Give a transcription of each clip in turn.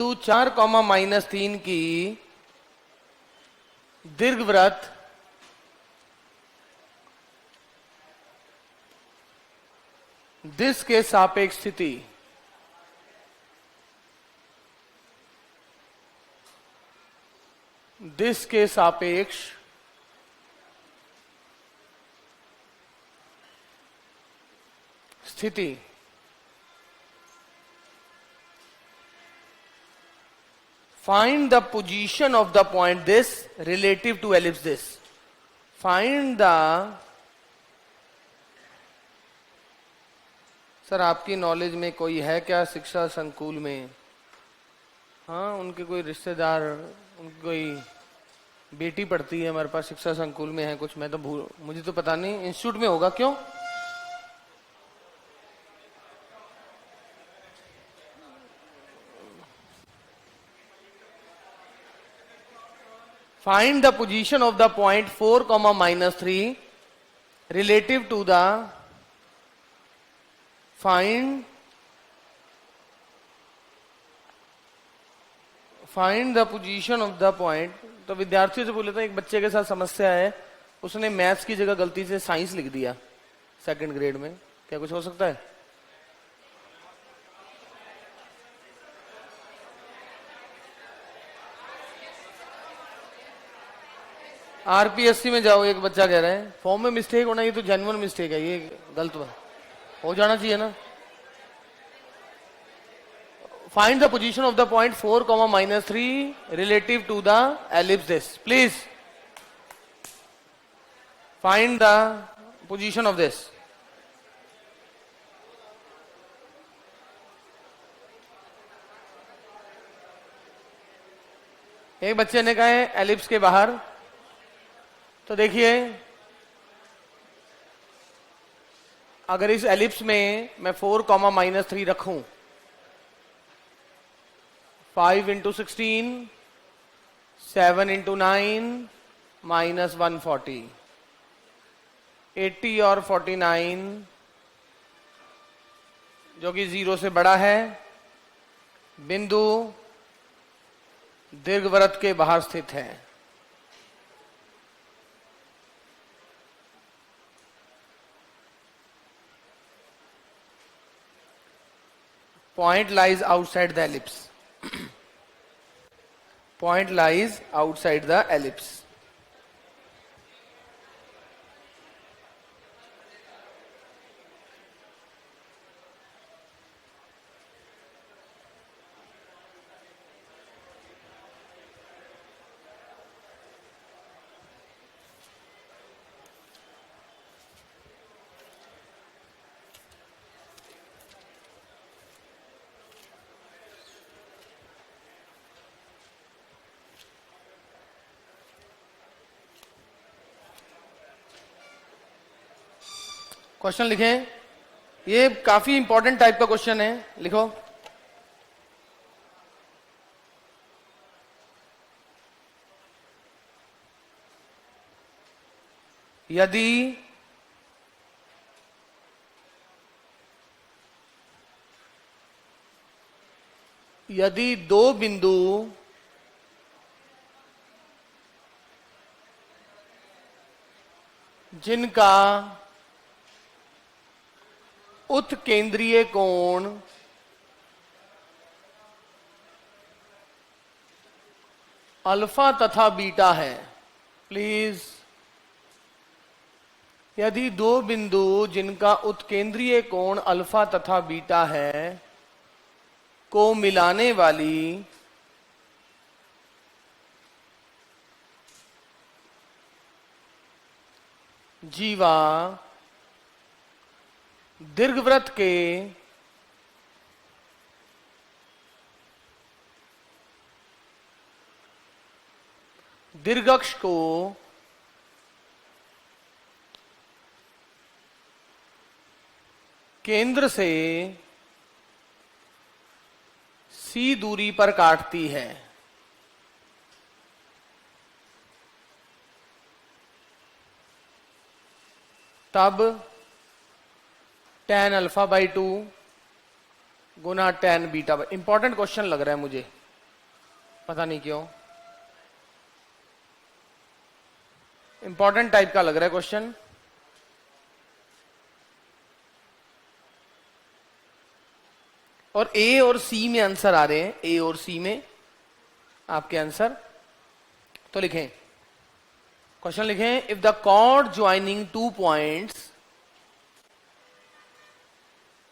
4, की दीर्घवृत्त दिश के सापेक्ष स्थिति दिश के सापेक्ष स्थिति Find the position of the point this relative to ellipse this. Find the sir आपकी नॉलेज में कोई है क्या शिक्षा संकुल में? हाँ, उनके कोई रिश्तेदार, उनकी कोई बेटी पढ़ती है हमारे पास शिक्षा संकुल में है कुछ, मैं तो मुझे तो पता नहीं, इंस्टीट्यूट में होगा। क्यों? Find the position of the point 4, -3 relative to the find the position of the point। तो विद्यार्थियों से बोले था, एक बच्चे के साथ समस्या है, उसने मैथ्स की जगह गलती से साइंस लिख दिया सेकंड ग्रेड में, क्या कुछ हो सकता है? आरपीएससी में जाओ, एक बच्चा कह रहा है फॉर्म में मिस्टेक होना, ये तो जेन्युइन मिस्टेक है, ये गलत हो जाना चाहिए ना। Find the position of the point 4, -3 relative to the ellipse this. Please find the position of this. एक बच्चे ने कहा है एलिप्स के बाहर, तो देखिए अगर इस एलिप्स में मैं 4, -3 रखूं, 5 × 16, 7 × 9, -140, 80 और 49 जो कि 0 से बड़ा है, बिंदु दीर्घवृत्त के बाहर स्थित है। Point lies outside the ellipse. Point lies outside the ellipse. Question लिखें, ये काफी इंपॉर्टेंट टाइप का क्वेश्चन है, लिखो। यदि दो बिंदु जिनका उत्केंद्रीय कोण अल्फा तथा बीटा है, प्लीज, यदि दो बिंदु जिनका उत्केंद्रीय कोण अल्फा तथा बीटा है को मिलाने वाली जीवा दीर्घवृत्त के दीर्घअक्ष को केंद्र से सी दूरी पर काटती है, तब tan α/2 गुना tan β। इंपॉर्टेंट क्वेश्चन लग रहा है मुझे। पता नहीं क्यों, इंपॉर्टेंट टाइप का लग रहा है क्वेश्चन। और ए और सी में आंसर आ रहे हैं, ए और सी में आपके आंसर। तो लिखें, क्वेश्चन लिखें, if the chord joining 2 points,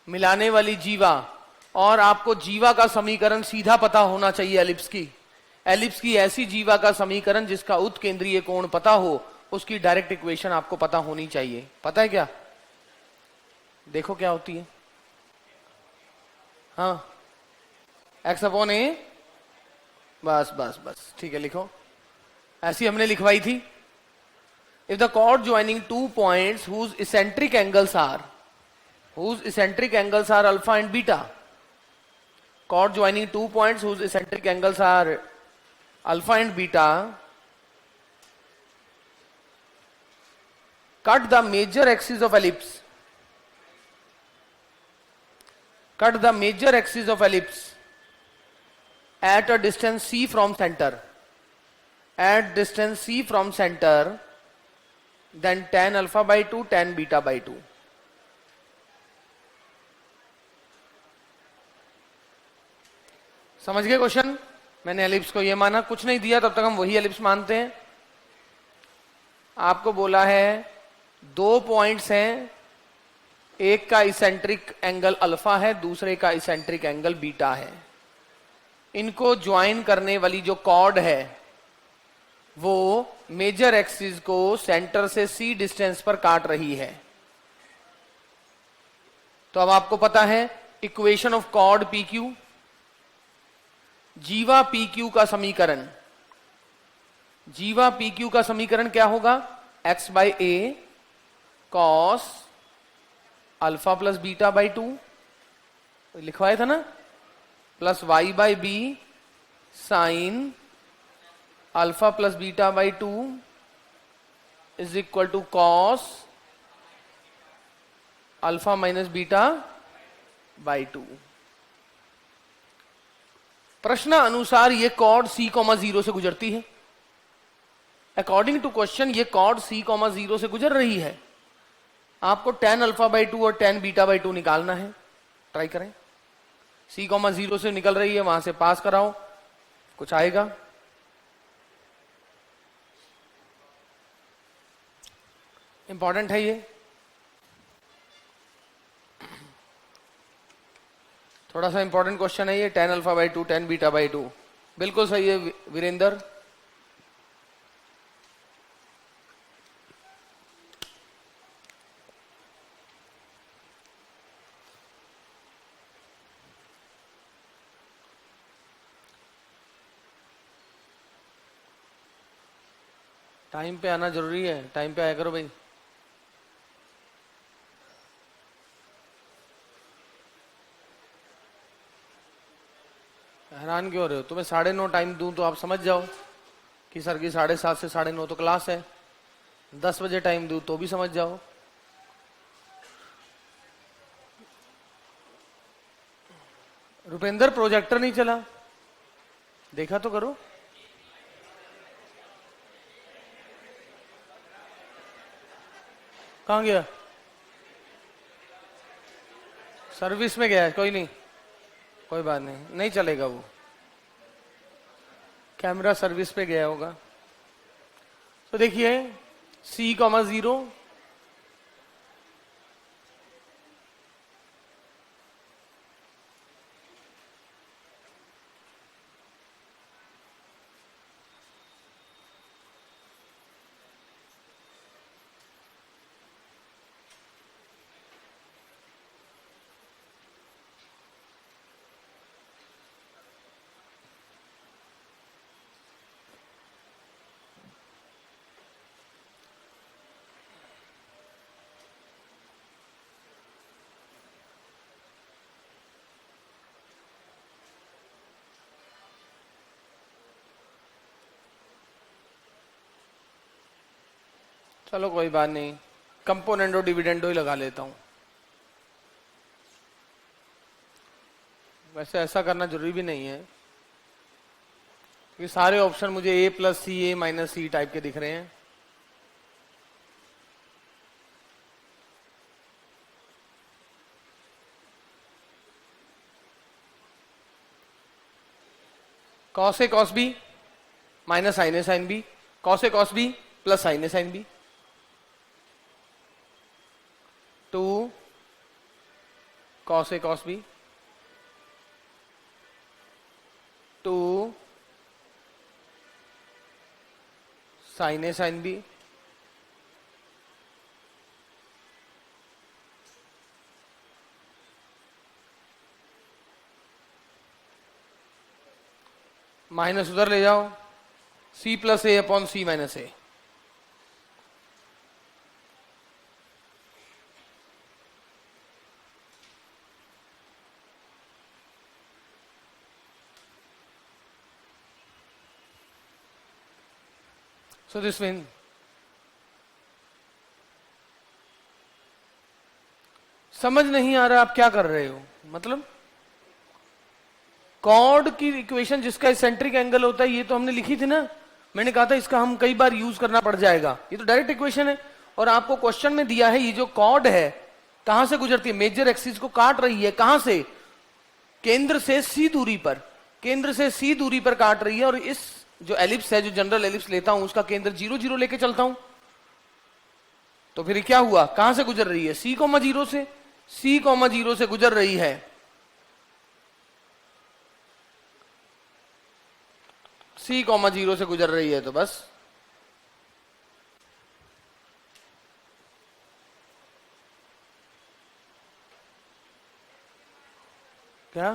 मिलाने वाली जीवा, और आपको जीवा का समीकरण सीधा पता होना चाहिए एलिप्स की ऐसी जीवा का समीकरण जिसका उत्केंद्रीय कोण पता हो, उसकी डायरेक्ट इक्वेशन आपको पता होनी चाहिए। पता है क्या? देखो क्या होती है। हाँ, एक्स अपॉन ए, बस बस बस ठीक है, लिखो। ऐसी हमने लिखवाई थी। If the chord joining 2 points whose eccentric angles are alpha and beta, chord joining 2 points whose eccentric angles are alpha and beta, cut the major axis of ellipse, at a distance c from center, then tan alpha by 2, tan beta by 2. समझ गए question? मैंने ellipse को ये माना, कुछ नहीं दिया तब तक हम वही एलिप्स मानते हैं। आपको बोला है 2 पॉइंट्स हैं, एक का इसेंट्रिक एंगल अल्फा है, दूसरे का इसेंट्रिक एंगल बीटा है। इनको ज्वाइन करने वाली जो कॉर्ड है वो मेजर एक्सिस को सेंटर से सी डिस्टेंस पर काट रही है। तो अब आपको पता है equation of chord p q, जीवा पी क्यू का समीकरण क्या होगा? X by a cos alpha plus beta by 2, लिखवाया था ना, plus y by b sine alpha plus beta by 2 is equal to cos alpha minus beta by 2। प्रश्न अनुसार ये कॉर्ड c,0 से गुजरती है। अकॉर्डिंग टू क्वेश्चन ये कॉर्ड c,0 से गुजर रही है। आपको tan अल्फा बाई 2 और tan बीटा बाई 2 निकालना है। ट्राई करें, c,0 से निकल रही है, वहां से पास कराओ, कुछ आएगा। इंपॉर्टेंट है ये, थोड़ा सा इंपॉर्टेंट क्वेश्चन है ये। tan alpha by 2, tan beta by 2, बिल्कुल सही है वीरेंद्र। टाइम पे आना जरूरी है, टाइम पे आया करो भाई। हैरान क्यों हो रहे हो? तुम्हें 9:30 टाइम दूं तो आप समझ जाओ कि सर की 7:30 से 9:30 तो क्लास है। 10 बजे टाइम दूं तो भी समझ जाओ। रुपेंद्र प्रोजेक्टर नहीं चला, देखा तो करो। कहां गया? सर्विस में गया है, कोई नहीं, कोई बात नहीं, नहीं चलेगा वो, कैमरा सर्विस पे गया होगा। तो देखिए c,0, चलो कोई बात नहीं, कंपोनेंडो डिविडेंडो ही लगा लेता हूं। वैसे ऐसा करना जरूरी भी नहीं है। ये सारे ऑप्शन मुझे a plus c, a minus c type के दिख रहे हैं। Cos a cos b minus sine a sine b, cos a cos b plus sine a sine b, 2 cos a cos b, 2 sine a sine b, minus उधर ले जाओ, c plus a upon c minus a. So this means समझ नहीं आ रहा आप क्या कर रहे हो, मतलब कॉर्ड की इक्वेशन जिसका इसेंट्रिक एंगल होता है ये तो हमने लिखी थी ना, मैंने कहा था इसका हम कई बार यूज करना पड़ जाएगा, ये तो डायरेक्ट इक्वेशन है। और आपको क्वेश्चन में दिया है ये जो कॉर्ड है कहां से गुजरती है, मेजर एक्सिस को काट रही है, कहां से, केंद्र से सी दूरी पर, केंद्र से सी दूरी पर काट रही है। और इस जो एलिप्स है, जो जनरल एलिप्स लेता हूं उसका केंद्र 0 0 लेके चलता हूं, तो फिर क्या हुआ, कहां से गुजर रही है, सी कॉमा 0 से, सी कॉमा 0 से गुजर रही है। सी कॉमा 0 से गुजर रही है, तो बस क्या,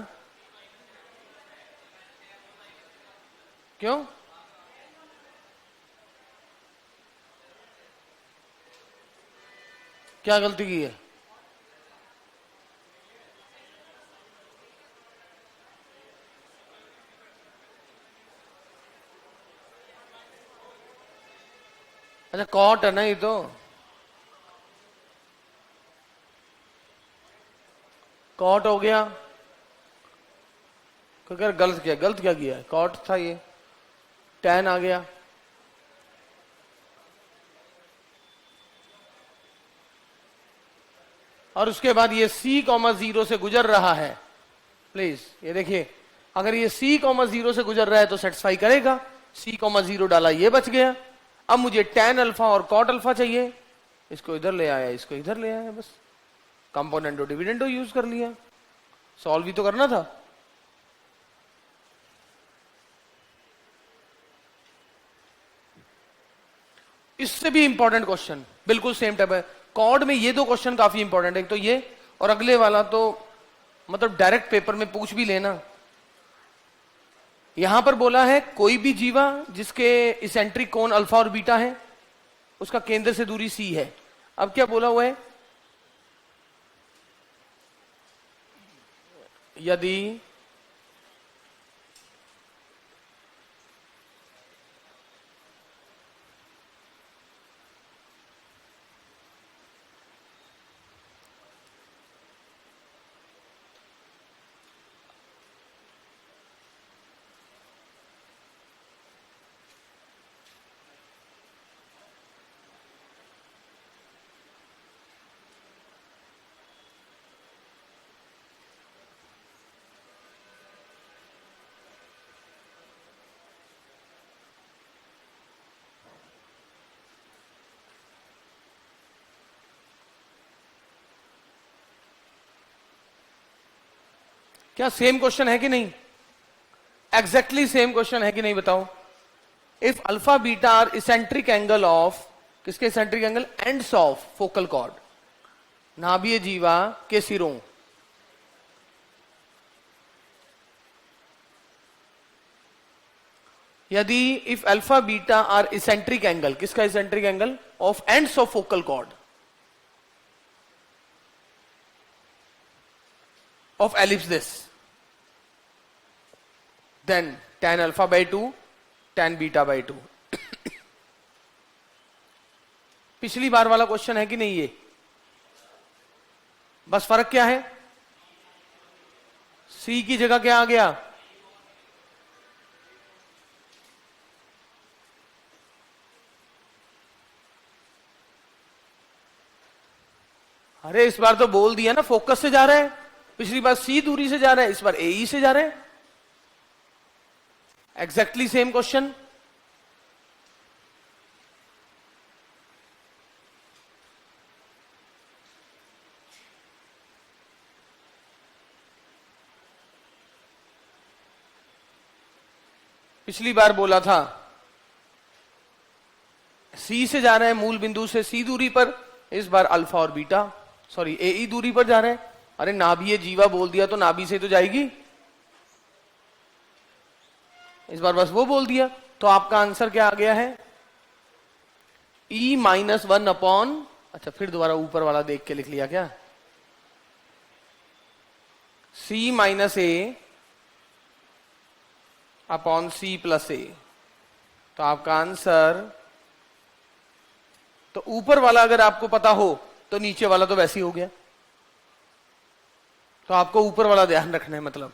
क्यों, क्या गलती की है, अच्छा कॉट है ना ये तो, कॉट हो गया, क्योंकि गलत क्या किया है, कॉट था ये, टैन आ गया, और उसके बाद ये c कॉमा 0 से गुजर रहा है। प्लीज ये देखिए, अगर ये c कॉमा 0 से गुजर रहा है तो सेटिस्फाई करेगा, c कॉमा 0 डाला, ये बच गया। अब मुझे tan अल्फा और cot अल्फा चाहिए, इसको इधर ले आया, इसको इधर ले आया, बस कंपोनेंटो डिविडेंडो यूज कर लिया, सॉल्व भी तो करना था। इससे भी इंपॉर्टेंट क्वेश्चन बिल्कुल सेम टाइप है, कॉर्ड में ये दो क्वेश्चन काफी इंपॉर्टेंट है, तो ये और अगले वाला तो मतलब डायरेक्ट पेपर में पूछ भी लेना। यहां पर बोला है कोई भी जीवा जिसके इसेंट्रिक कोण अल्फा और बीटा है उसका केंद्र से दूरी सी है। अब क्या बोला हुआ है, यदि क्या सेम क्वेश्चन है कि नहीं, एग्जैक्टली सेम क्वेश्चन है कि नहीं बताओ। If alpha beta are eccentric angle of, किसके eccentric angle, ends of focal chord, नाभीय जीवा के सिरों, यदि if alpha beta are eccentric angle, किसका eccentric angle, of ends of focal chord of ellipse this, then tan alpha by 2 tan beta by 2। पिछली बार वाला question है कि नहीं ये, बस फर्क क्या है, C की जगह क्या आ गया, अरे इस बार तो बोल दिया ना, फोकस से जा रहा है। पिछली बार सी दूरी से जा रहा है, इस बार एई से जा रहे हैं। Exactly same question. पिछली बार बोला था सी से जा रहे हैं, मूल बिंदु से सी दूरी पर। इस बार अल्फा और बीटा, सॉरी एई दूरी पर जा रहे हैं। अरे नाभीय जीवा बोल दिया तो नाभि से तो जाएगी, इस बार बस वो बोल दिया। तो आपका आंसर क्या आ गया है? E-1 अपॉन, अच्छा फिर दोबारा ऊपर वाला देख के लिख लिया क्या, C-A अपॉन C+A। तो आपका आंसर, तो ऊपर वाला अगर आपको पता हो तो नीचे वाला तो वैसे ही हो गया। तो आपको ऊपर वाला ध्यान रखना है मतलब।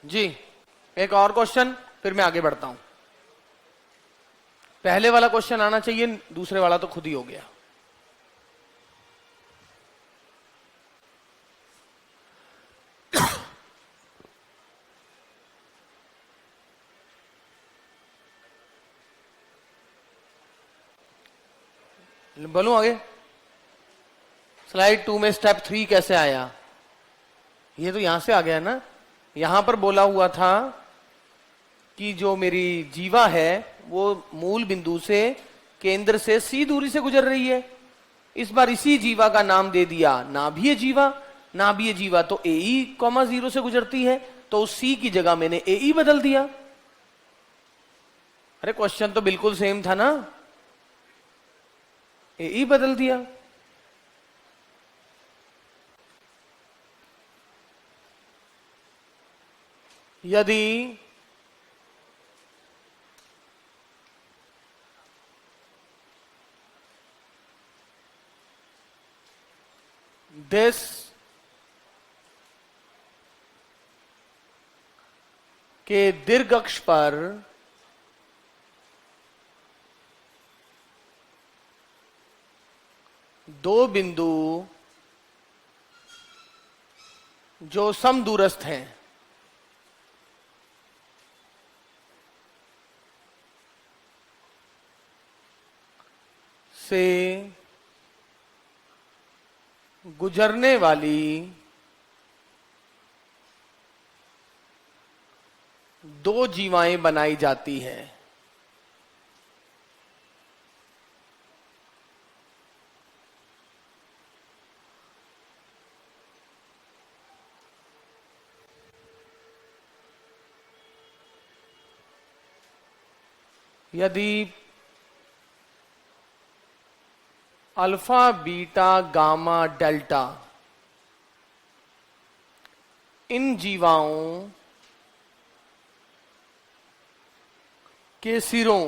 जी एक और क्वेश्चन, फिर मैं आगे बढ़ता हूं। पहले वाला क्वेश्चन आना चाहिए, दूसरे वाला तो खुद ही हो गया। बोलूं आगे? स्लाइड 2 में स्टेप 3 कैसे आया? ये तो यहां से आ गया ना। यहां पर बोला हुआ था कि जो मेरी जीवा है वो मूल बिंदु से केंद्र से सी दूरी से गुजर रही है। इस बार इसी जीवा का नाम दे दिया नाभीय जीवा। नाभीय जीवा तो AE,0 से गुजरती है, तो उस सी की जगह मैंने AE बदल दिया। अरे क्वेश्चन तो बिल्कुल सेम था ना, AE बदल दिया। यदि this के दीर्घ अक्ष पर दो बिंदु जो समदूरस्थ हैं से गुजरने वाली दो जीवाएं बनाई जाती हैं। यदि अल्फा बीटा गामा डेल्टा इन जीवाओं के सिरों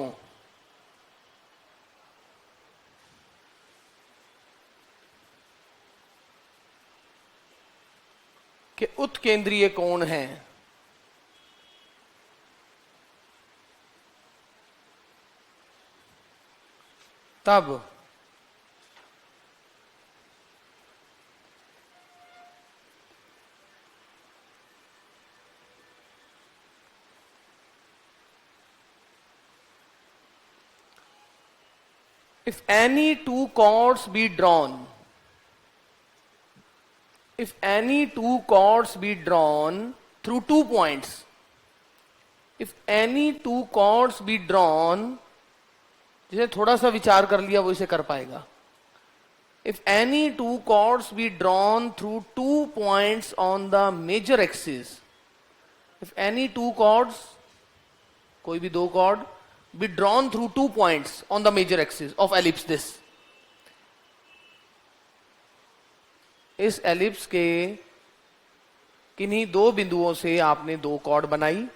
के उत्केंद्रीय कोण हैं, तब if any two chords be drawn, if any two chords be drawn through 2 points, if any two chords be drawn, जिसे थोड़ा सा विचार कर लिया वो इसे कर पाएगा। if any two chords be drawn through 2 points on the major axis, if any two chords, कोई भी दो chord be drawn through 2 points on the major axis of ellipse this, इस एलिप्स के किन्हीं दो बिंदुओं से आपने दो कॉर्ड बनाई,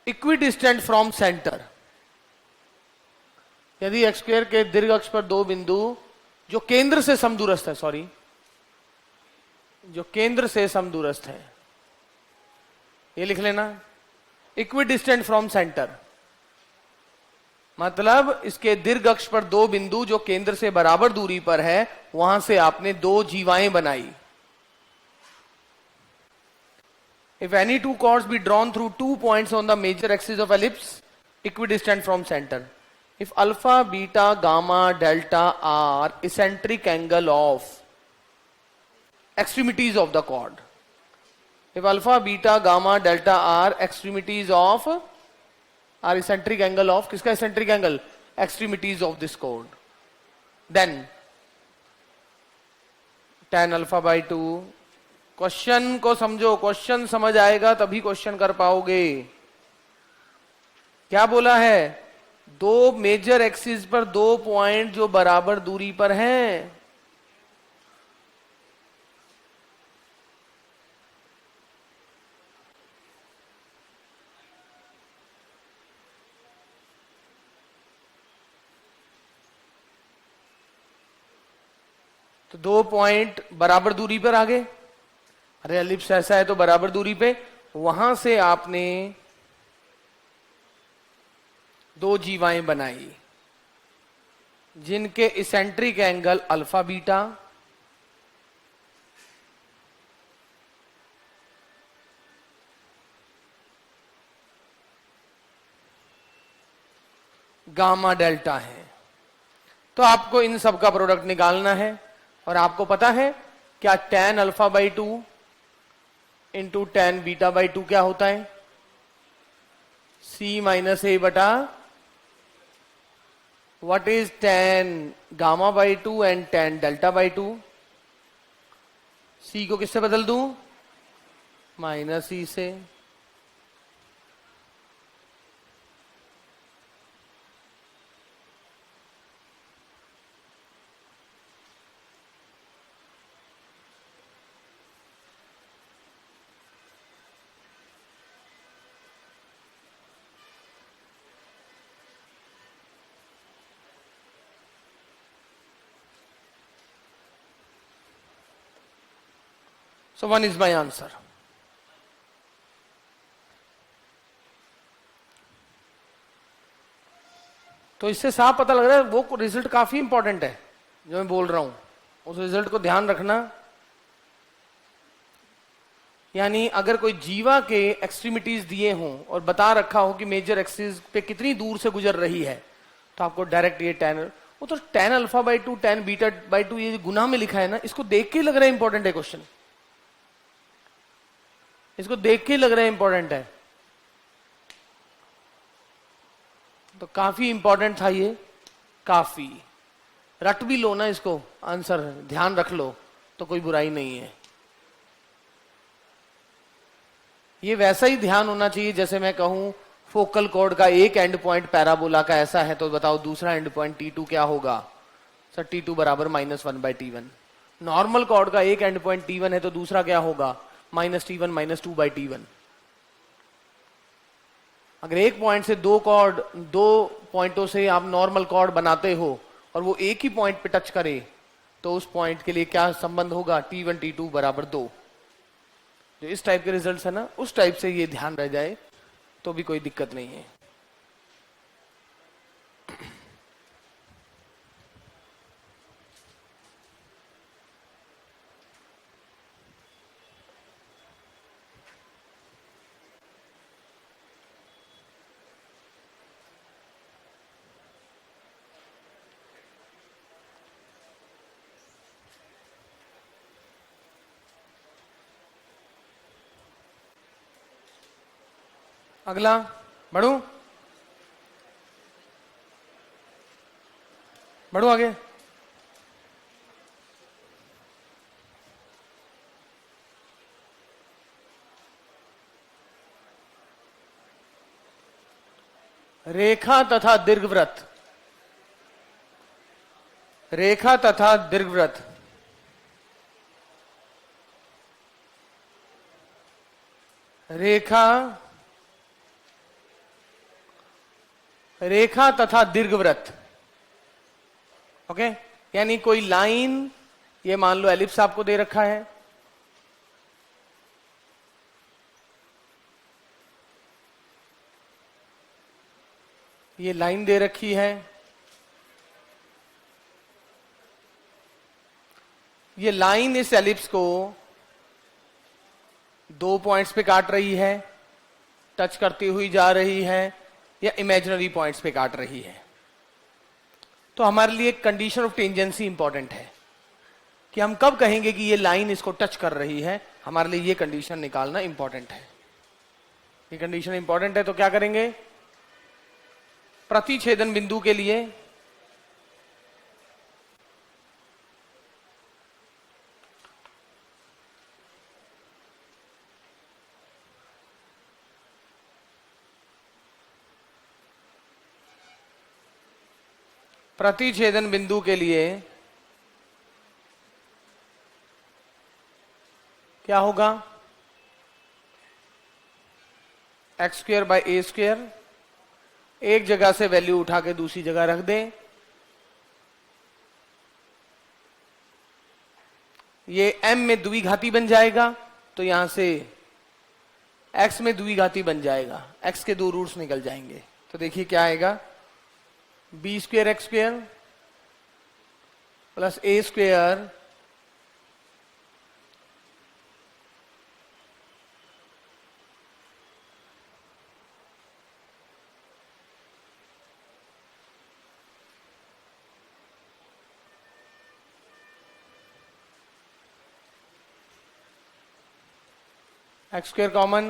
इक्विडिस्टेंट फ्रॉम सेंटर, यदि एक्स स्क्वायर के दीर्घ अक्ष पर दो बिंदु जो केंद्र से समदूरस्थ है, सॉरी, जो केंद्र से समदूरस्थ है, ये लिख लेना, इक्विडिस्टेंट फ्रॉम सेंटर, मतलब इसके दीर्घ अक्ष पर दो बिंदु जो केंद्र से बराबर दूरी पर है, वहां से आपने दो जीवाएं बनाई. If any two chords be drawn through 2 points on the major axis of ellipse, equidistant from center, if alpha, beta, gamma, delta are eccentric angle of extremities of the chord, if alpha, beta, gamma, delta are extremities of, are eccentric angle of, किसका eccentric angle? Extremities of this chord, then tan alpha by 2. Question को समझो, question समझ आएगा तभी question कर पाओगे. क्या बोला है? दो मेजर एक्सिस पर दो पॉइंट जो बराबर दूरी पर हैं, तो दो पॉइंट बराबर दूरी पर आ गए. अरे एलिप्स ऐसा है तो बराबर दूरी पे, वहां से आपने दो जीवाएं बनाई जिनके eccentric angle alpha beta, gamma delta है. तो आपको इन सब का प्रोडक्ट निकालना है, और आपको पता है क्या tan alpha by 2 into tan beta by 2 क्या होता है? C माइनस ए बटा, what is tan gamma by 2 and tan delta by 2? C को किससे बदल दूं? माइनस C से. So 1 is my answer. तो इससे साफ पता लग रहा है वो रिजल्ट काफी इंपॉर्टेंट है जो मैं बोल रहा हूं, उस रिजल्ट को ध्यान रखना. यानी अगर कोई जीवा के एक्सट्रीमिटीज दिए हों और बता रखा हो कि मेजर एक्सिस पे कितनी दूर से गुजर रही है, तो आपको डायरेक्ट ये tan, वो तो tan alpha by 2 tan beta by 2 ये गुना में लिखा है ना, इसको देख के लग रहा है इंपॉर्टेंट है क्वेश्चन, इसको देख के लग रहा है इंपॉर्टेंट है. तो काफी इंपॉर्टेंट था ये, काफी. रट भी लो ना इसको, आंसर ध्यान रख लो तो कोई बुराई नहीं है. ये वैसा ही ध्यान होना चाहिए जैसे मैं कहूं फोकल कॉर्ड का एक एंड पॉइंट पैराबोला का ऐसा है, तो बताओ दूसरा एंड पॉइंट T2 क्या होगा? सर T2 बराबर -1 बाई T1. नॉर्मल कॉर्ड का एक एंड पॉइंट T1 है तो दूसरा क्या होगा? -T1 -2 by T1. अगर एक पॉइंट से दो कॉर्ड, दो पॉइंटों से आप नॉर्मल कॉर्ड बनाते हो और वो एक ही पॉइंट पे टच करे, तो उस पॉइंट के लिए क्या संबंध होगा? T1 T2 बराबर 2. जो इस टाइप के रिजल्ट्स है ना, उस टाइप से ये ध्यान रह जाए तो भी कोई दिक्कत नहीं है. अगला बढ़ू. बढ़ो आगे। रेखा तथा दीर्घवृत्त, रेखा तथा दीर्घवृत्त, रेखा, रेखा तथा दीर्घवृत्त। ओके, यानी कोई लाइन, ये मान लो एलिप्स आपको दे रखा है, ये लाइन दे रखी है, ये लाइन इस एलिप्स को 2 पॉइंट्स पे काट रही है, टच करती हुई जा रही है, या इमेजिनरी पॉइंट्स पे काट रही है। तो हमारे लिए कंडीशन ऑफ टेंजेंसी इंपॉर्टेंट है कि हम कब कहेंगे कि ये लाइन इसको टच कर रही है। हमारे लिए ये कंडीशन निकालना इंपॉर्टेंट है। ये कंडीशन इंपॉर्टेंट है तो क्या करेंगे, प्रतिच्छेदन बिंदु के लिए प्रतिच्छेदन बिंदु के लिए क्या होगा, x square by A square. एक जगह से वैल्यू उठा के दूसरी जगह रख दें, ये m में द्विघाती बन जाएगा, तो यहां से x में द्विघाती बन जाएगा, x के 2 रूट्स निकल जाएंगे। तो देखिए क्या आएगा, B square X square plus A square X square common,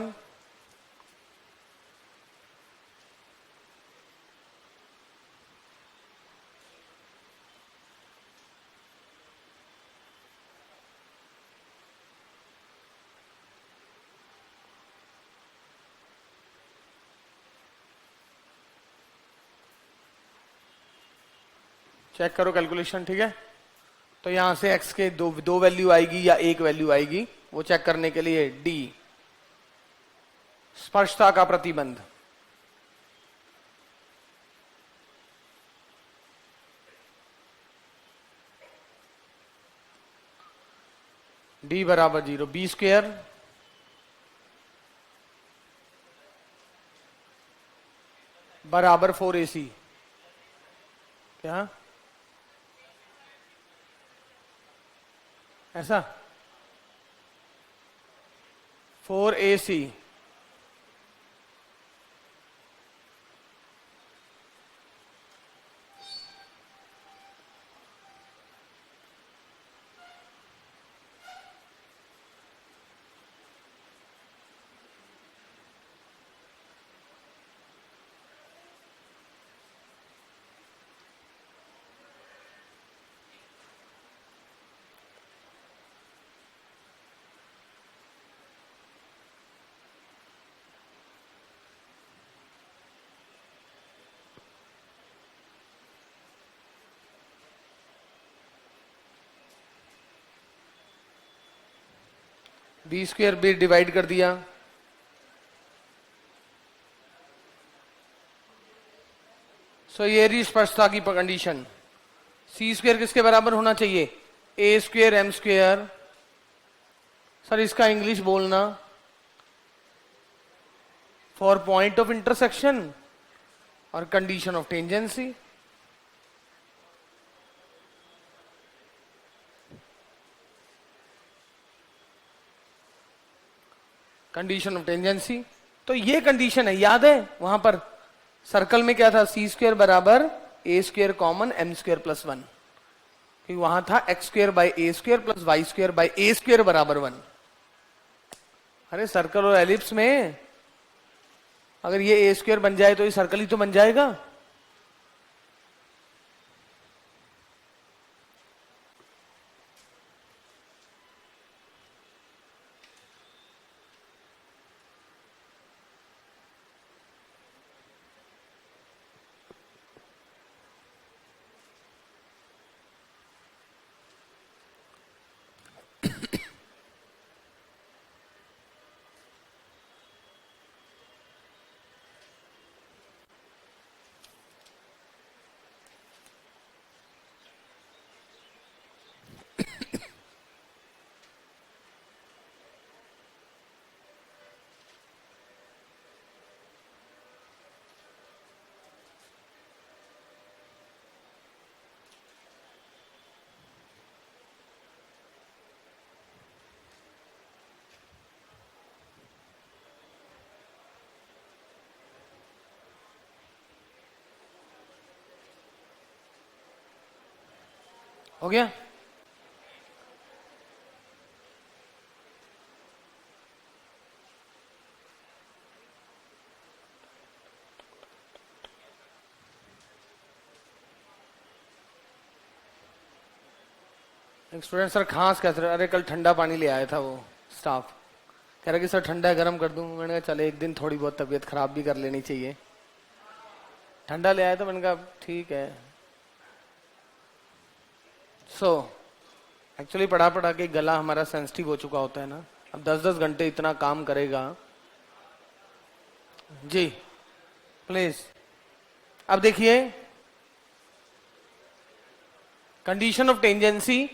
check करो कैलकुलेशन, ठीक है। तो यहां से x के दो वैल्यू आएगी या एक वैल्यू आएगी, वो चेक करने के लिए d स्पर्शता का प्रतिबंध, d बराबर 0, बी स्क्वायर बराबर 4ac। क्या ऐसा, 4ac बी स्क्वायर भी डिवाइड कर दिया, सो ये रही स्पर्शता की कंडीशन। सी स्क्वायर किसके बराबर होना चाहिए, ए स्क्वायर एम स्क्वायर। सर इसका इंग्लिश बोलना, फॉर पॉइंट ऑफ इंटरसेक्शन और condition of tangency. Condition of tangency, तो ये कंडीशन है, याद है वहां पर सर्कल में क्या था, सी स्क्वायर बराबर A square common M square plus 1, क्योंकि वहां था X square by A square plus Y square by A square बराबर 1। अरे सर्कल और एलिप्स में अगर ये ए स्क्वायर बन जाए तो ये सर्कल ही तो बन जाएगा। हो गया? एक स्टूडेंट सर खांस कह रहे, अरे कल ठंडा पानी ले आया था वो स्टाफ, कह रहा कि सर ठंडा है गर्म कर दूं। मैंने कहा चले एक दिन थोड़ी बहुत तबीयत खराब भी कर लेनी चाहिए। ठंडा ले आया तो मैंने कहा ठीक है। सो एक्चुअली पढ़ा पढ़ा के गला हमारा सेंसिटिव हो चुका होता है ना। अब 10-10 घंटे इतना काम करेगा जी। प्लीज अब देखिए, कंडीशन ऑफ टेंजेंसी,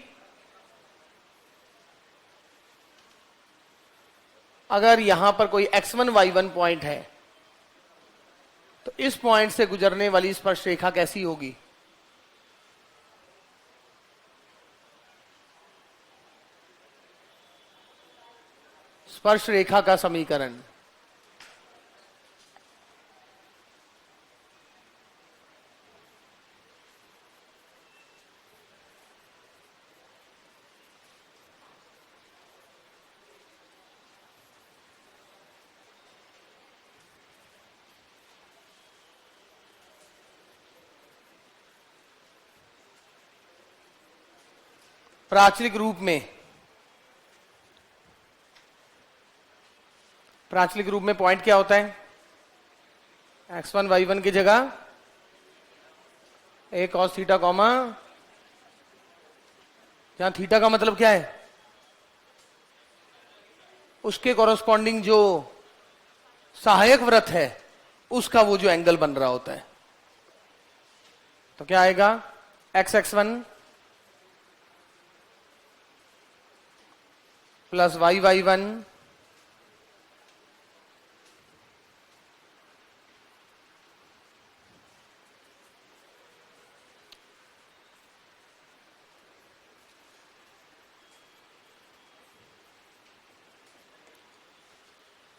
अगर यहां पर कोई x1 y1 पॉइंट है तो इस पॉइंट से गुजरने वाली स्पर्श रेखा कैसी होगी? स्पर्श रेखा का समीकरण, प्राचलिक रूप में, प्राचलिक रूप में पॉइंट क्या होता है? x1 y1 की जगह a cos थीटा कॉमा, जहां थीटा का मतलब क्या है? उसके कॉरस्पॉन्डिंग जो सहायक वृत्त है उसका वो जो एंगल बन रहा होता है। तो क्या आएगा? x1 प्लस y1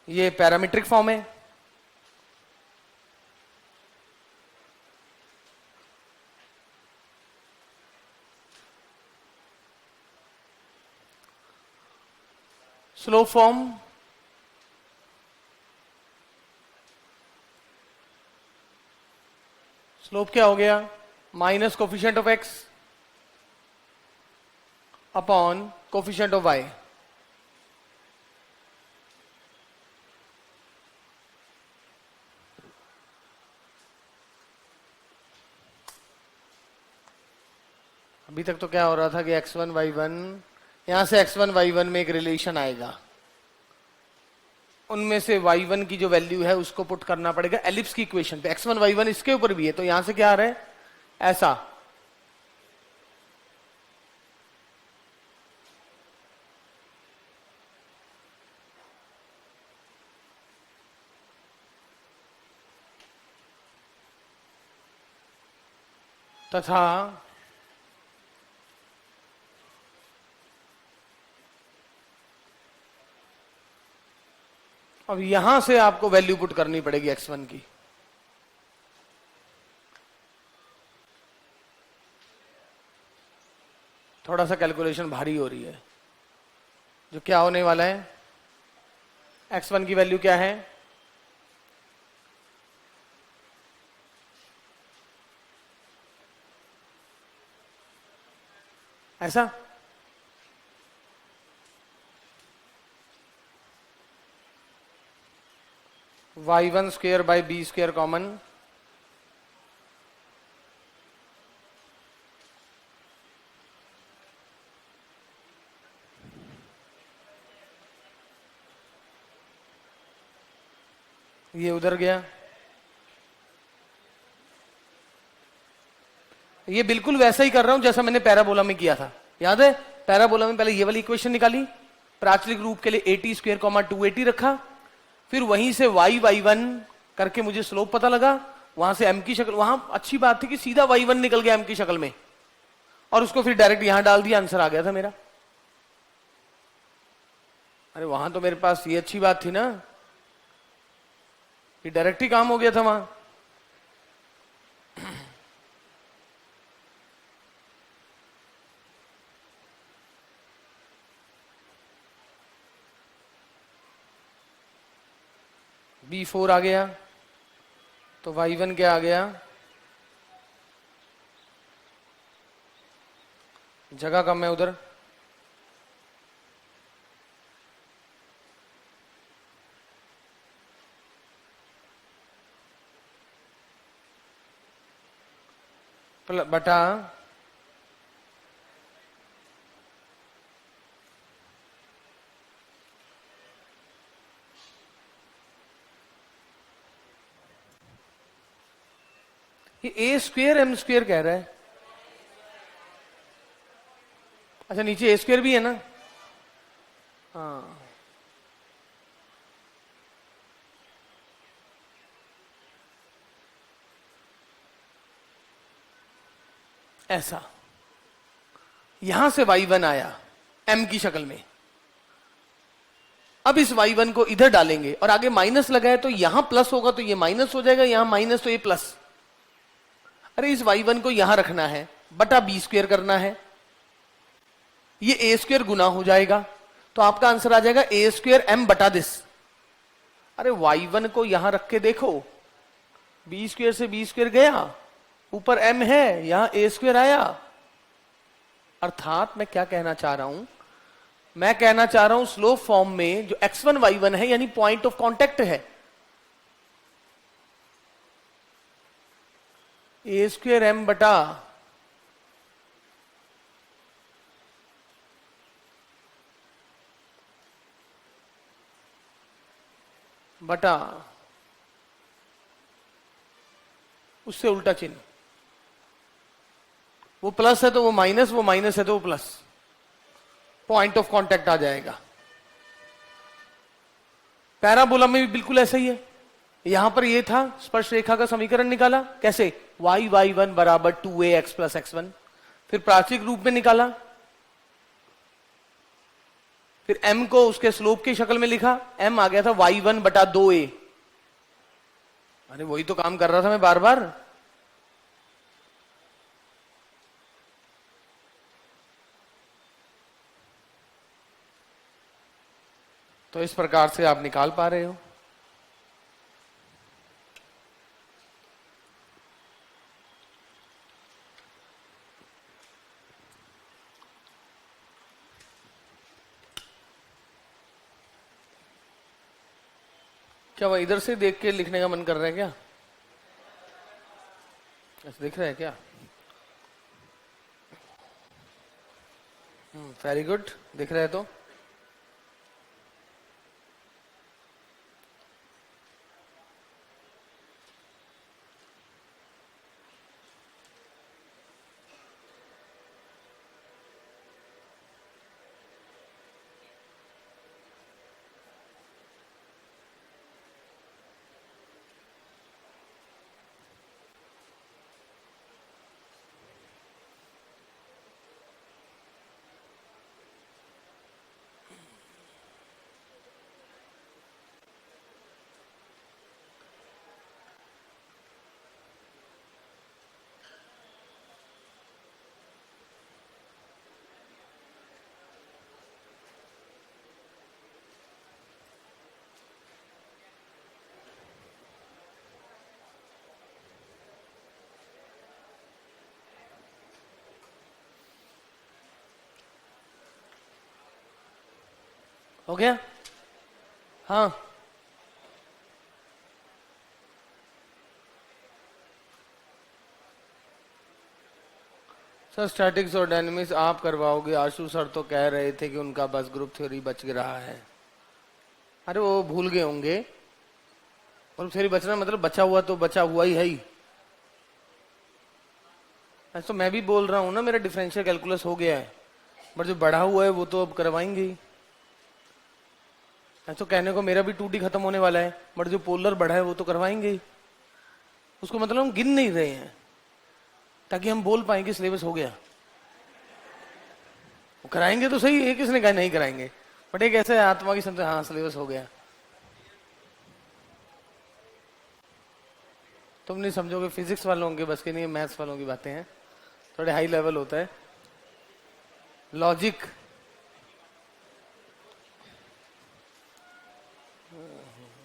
ये पैरामीट्रिक फॉर्म है। स्लोप फॉर्म, स्लोप क्या हो गया? Minus coefficient of x upon coefficient of y। अभी तक तो क्या हो रहा था कि x1 y1, यहां से x1 y1 में एक रिलेशन आएगा, उनमें से y1 की जो वैल्यू है उसको पुट करना पड़ेगा एलिप्स की इक्वेशन पे। x1 y1 इसके ऊपर भी है, तो यहां से क्या आ रहा है? ऐसा। तथा अब यहां से आपको वैल्यू पुट करनी पड़ेगी x1 की। थोड़ा सा कैलकुलेशन भारी हो रही है। जो क्या होने वाला है? x1 की वैल्यू क्या है? ऐसा। y1 square by b square common, ये उधर गया। ये बिल्कुल वैसा ही कर रहा हूं जैसा मैंने पैराबोला में किया था, याद है? पैराबोला में पहले ये वाली इक्वेशन निकाली, प्राचलिक रूप के लिए at स्क्वायर कॉमा 280 रखा, फिर वहीं से y1 करके मुझे स्लोप पता लगा, वहां से m की शक्ल, वहां अच्छी बात थी कि सीधा y1 निकल गया m की शक्ल में, और उसको फिर डायरेक्ट यहां डाल दिया, आंसर आ गया था मेरा। अरे वहां तो मेरे पास ये अच्छी बात थी ना कि डायरेक्ट ही काम हो गया था वहां। B4 आ गया, तो y1 क्या आ गया, जगह कम है उधर, बटा ये ए स्क्वेयर एम स्क्वेयर कह रहा है। अच्छा नीचे ए स्क्वेयर भी है ना, हाँ ऐसा, यहां से y1 आया m की शक्ल में। अब इस y1 को इधर डालेंगे और आगे माइनस लगाए तो यहां प्लस होगा तो ये माइनस हो जाएगा, यहां माइनस तो ये प्लस। अरे इस y1 को यहां रखना है, बटा बी स्क्वेयर करना है, ये ए स्क्वेयर गुना हो जाएगा, तो आपका आंसर आ जाएगा ए स्क्वेयर एम बटा दिस। अरे y1 को यहां रख के देखो, बी स्क्वेयर से बी स्क्वेयर गया, ऊपर m है, यहां ए स्क्वेयर आया। अर्थात मैं क्या कहना चाह रहा हूं, मैं कहना चाह रहा हूं स्लोप फॉर्म में जो x1 y1 है यानी पॉइंट ऑफ कांटेक्ट है, ए स्क्वेयर एम बटा उससे उल्टा चिन्ह, वो प्लस है तो वो माइनस, वो माइनस है तो वो प्लस, पॉइंट ऑफ कांटेक्ट आ जाएगा। पैराबोला में भी बिल्कुल ऐसा ही है, यहां पर ये था, स्पर्श रेखा का समीकरण निकाला कैसे, y1 बराबर 2ax प्लस x1, फिर प्राचीक रूप में निकाला, फिर m को उसके स्लोप की शक्ल में लिखा, m आ गया था y1 बटा 2a। अरे वही तो काम कर रहा था मैं बार बार। तो इस प्रकार से आप निकाल पा रहे हो। क्या वह इधर से देख के लिखने का मन कर रहा है क्या, ऐसे दिख रहा है क्या? वेरी गुड, दिख रहा है तो हो गया। हाँ सर, स्टैटिक्स और डायनेमिक्स आप करवाओगे, आशु सर तो कह रहे थे कि उनका बस ग्रुप थ्योरी बच रहा है। अरे वो भूल गए होंगे, ग्रुप थ्योरी बचना मतलब बचा हुआ तो बचा हुआ ही है ही। ऐसा तो मैं भी बोल रहा हूं ना, मेरा डिफरेंशियल कैलकुलस हो गया है, बट जो बढ़ा हुआ है वो तो अब करवाएंगे ही। ऐसा तो कहने को मेरा भी 2D खत्म होने वाला है, बट जो पोलर बढ़ा है वो तो करवाएंगे ही। उसको मतलब हम गिन नहीं रहे हैं ताकि हम बोल पाए कि सिलेबस हो गया। वो कराएंगे तो सही, एक किसने कहा नहीं कराएंगे, बट एक ऐसे आत्मा की समझ, हाँ सिलेबस हो गया। तुम नहीं समझोगे, फिजिक्स वालों के बस के नहीं, मैथ्स वालों की बातें हैं, थोड़े हाई लेवल होता है लॉजिक।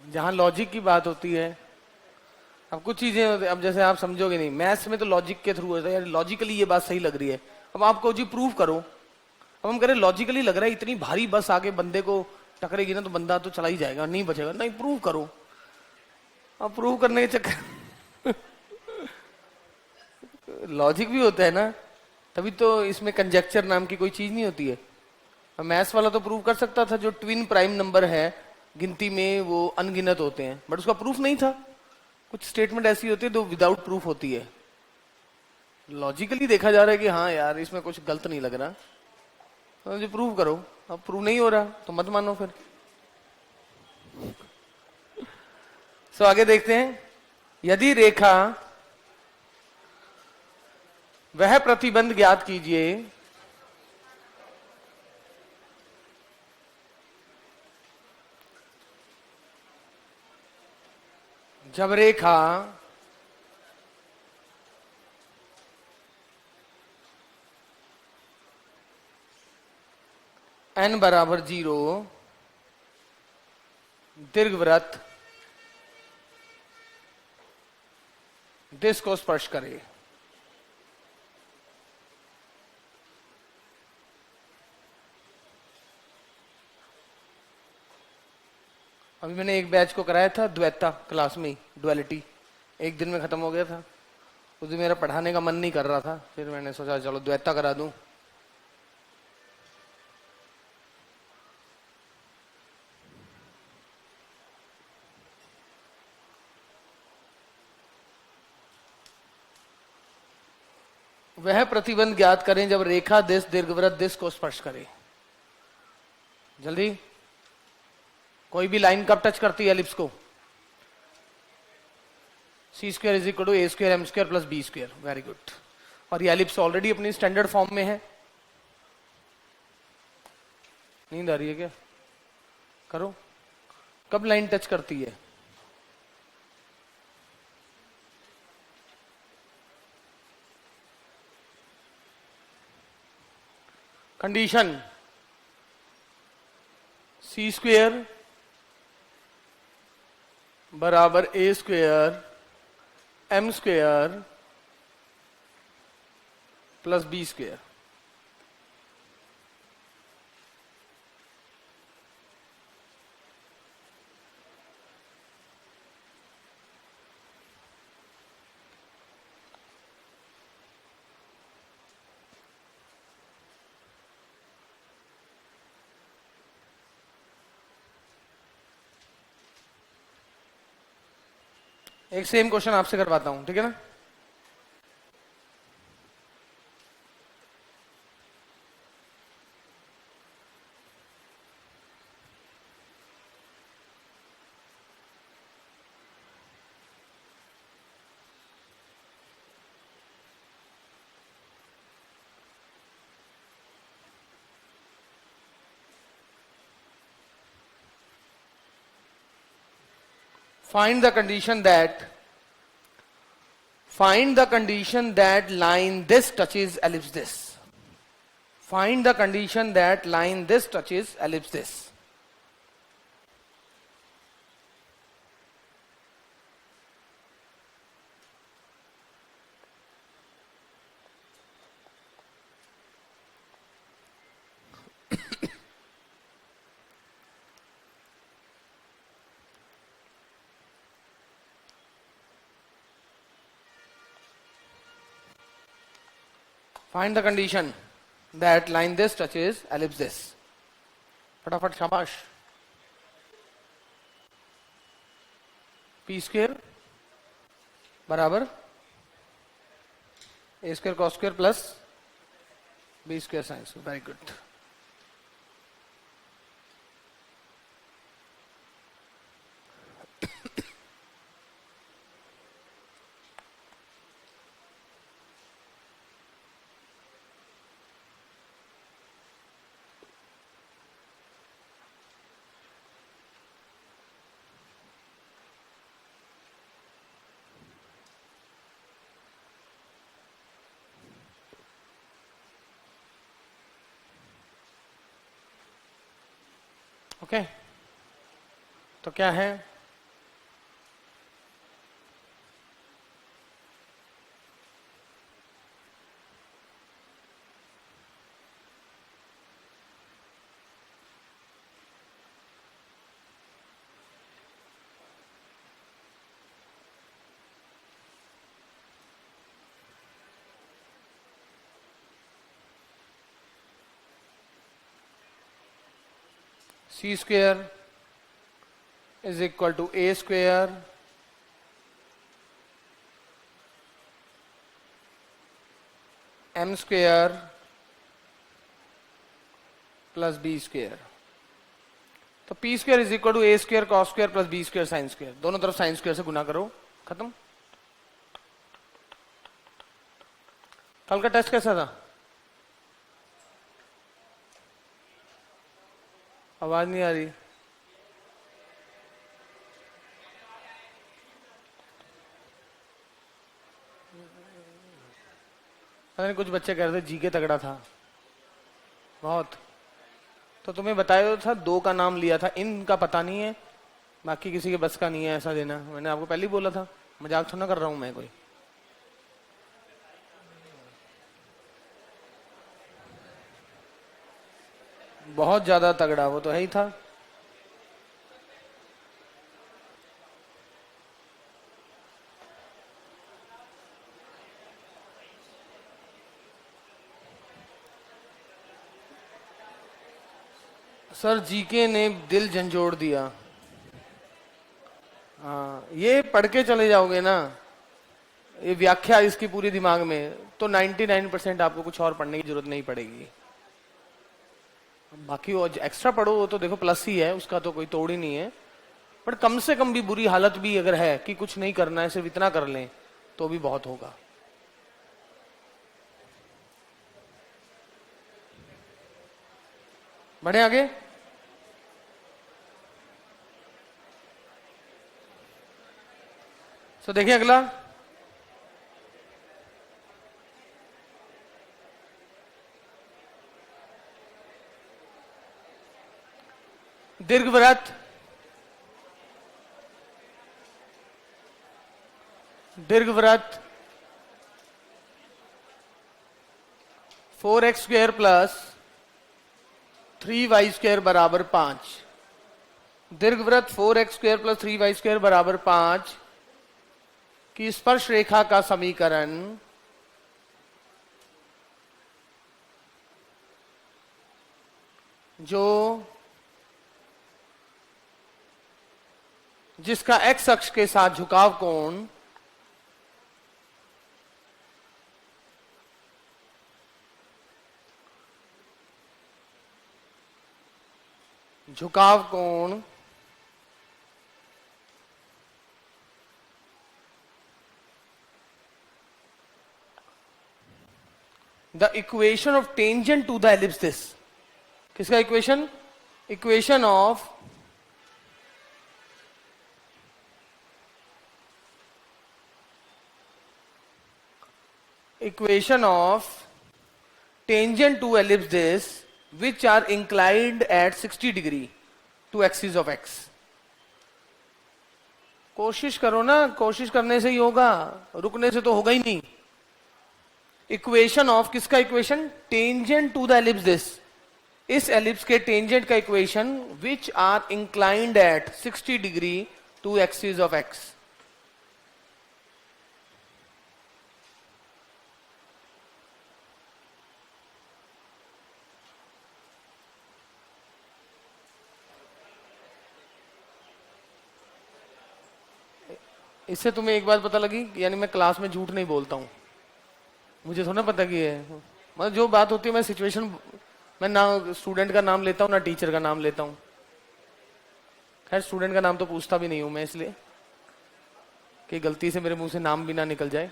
जहां लॉजिक की बात होती है, अब कुछ चीजें अब जैसे आप समझोगे नहीं, मैथ्स में तो लॉजिक के थ्रू होता है, यार लॉजिकली ये बात सही लग रही है, अब आपको जी प्रूव करो। अब हम कह रहे लॉजिकली लग रहा है, इतनी भारी बस आगे बंदे को टकरेगी ना तो बंदा तो चला ही जाएगा, नहीं बचेगा, नहीं प्रूव करो। अब प्रूव करने के चक्कर लॉजिक भी होता है ना, तभी तो इसमें कंजेक्चर नाम की कोई चीज नहीं होती है। मैथ्स वाला तो प्रूव कर सकता था जो ट्विन प्राइम नंबर है गिनती में वो अनगिनत होते हैं, बट उसका प्रूफ नहीं था। कुछ स्टेटमेंट ऐसी होती है जो विदाउट प्रूफ होती है। लॉजिकली देखा जा रहा है कि हाँ यार इसमें कुछ गलत नहीं लग रहा, तो जो प्रूव करो। अब प्रूव नहीं हो रहा तो मत मानो फिर। सो आगे देखते हैं, यदि रेखा वह प्रतिबंध ज्ञात कीजिए जब रेखा n बराबर 0 दीर्घवृत्त दिश को स्पर्श करे। अभी मैंने एक बैच को कराया था द्वैता क्लास में, डुअलिटी, एक दिन में खत्म हो गया था। उस दिन मेरा पढ़ाने का मन नहीं कर रहा था, फिर मैंने सोचा चलो द्वैता करा दूं। वह प्रतिबंध ज्ञात करें जब रेखा दिश दीर्घवृत्त दिश को स्पर्श करे। जल्दी, कोई भी लाइन कब टच करती है एलिप्स को? C square is equal to A square M square plus B square. Very good. और ये एलिप्स ऑलरेडी अपनी स्टैंडर्ड फॉर्म में है। नींद आ रही है क्या? करो। कब लाइन टच करती है? कंडीशन सी स्क्वेयर बराबर A square M square plus B square. एक सेम क्वेश्चन आपसे करवाता हूं, ठीक है ना? Find the condition that line this touches ellipse this. Find the condition that line this touches ellipse this. Find the condition that line this touches ellipse this. फटाफट शाबाश। P square बराबर A square cos square plus B square sine square. Very good. Okay, तो क्या है? C square is equal to A square M square plus B square. तो P square is equal to A square cos square plus B square sine square, दोनों तरफ sine square से गुना करो, खत्म। कल का टेस्ट कैसा था? आवाज नहीं आ रही। अरे कुछ बच्चे कह रहे थे जी के तगड़ा था बहुत, तो तुम्हें बताया था 2 का नाम लिया था, इनका पता नहीं है, बाकी किसी के बस का नहीं है ऐसा देना। मैंने आपको पहले ही बोला था, मजाक थोड़ा कर रहा हूं मैं कोई। बहुत ज्यादा तगड़ा वो तो है ही था। सर जीके ने दिल झंझोड़ दिया। हाँ, ये पढ़ के चले जाओगे ना, ये व्याख्या इसकी पूरी दिमाग में, तो 99% आपको कुछ और पढ़ने की जरूरत नहीं पड़ेगी। बाकी वो एक्स्ट्रा पढ़ो वो तो देखो प्लस ही है, उसका तो कोई तोड़ ही नहीं है, बट कम से कम भी बुरी हालत भी अगर है कि कुछ नहीं करना है, सिर्फ इतना कर लें तो भी बहुत होगा। बढ़े आगे। तो देखिए अगला, दीर्घवृत्त, दीर्घवृत्त 4x square plus 3y square बराबर 5। दीर्घवृत्त 4x square plus 3y square बराबर 5 की स्पर्श रेखा का समीकरण जो जिसका x अक्ष के साथ झुकाव कोण the equation of tangent to the ellipse this. किसका equation? Equation of tangent to ellipse this which are inclined at 60 degree to axis of x। कोशिश करो ना, कोशिश करने से ही होगा, रुकने से तो होगा ही नहीं। इक्वेशन ऑफ किसका equation? Tangent to the ellipse this, इस एलिप्स के टेंजेंट का equation which are inclined at 60 degree to axis of x. इससे तुम्हें एक बात पता लगी, यानी मैं क्लास में झूठ नहीं बोलता हूं, मुझे थोड़ा पता कि है, मतलब जो बात होती है मैं सिचुएशन, मैं ना स्टूडेंट का नाम लेता हूं ना टीचर का नाम लेता हूं। खैर स्टूडेंट का नाम तो पूछता भी नहीं हूं मैं, इसलिए कि गलती से मेरे मुंह से नाम भी ना निकल जाए।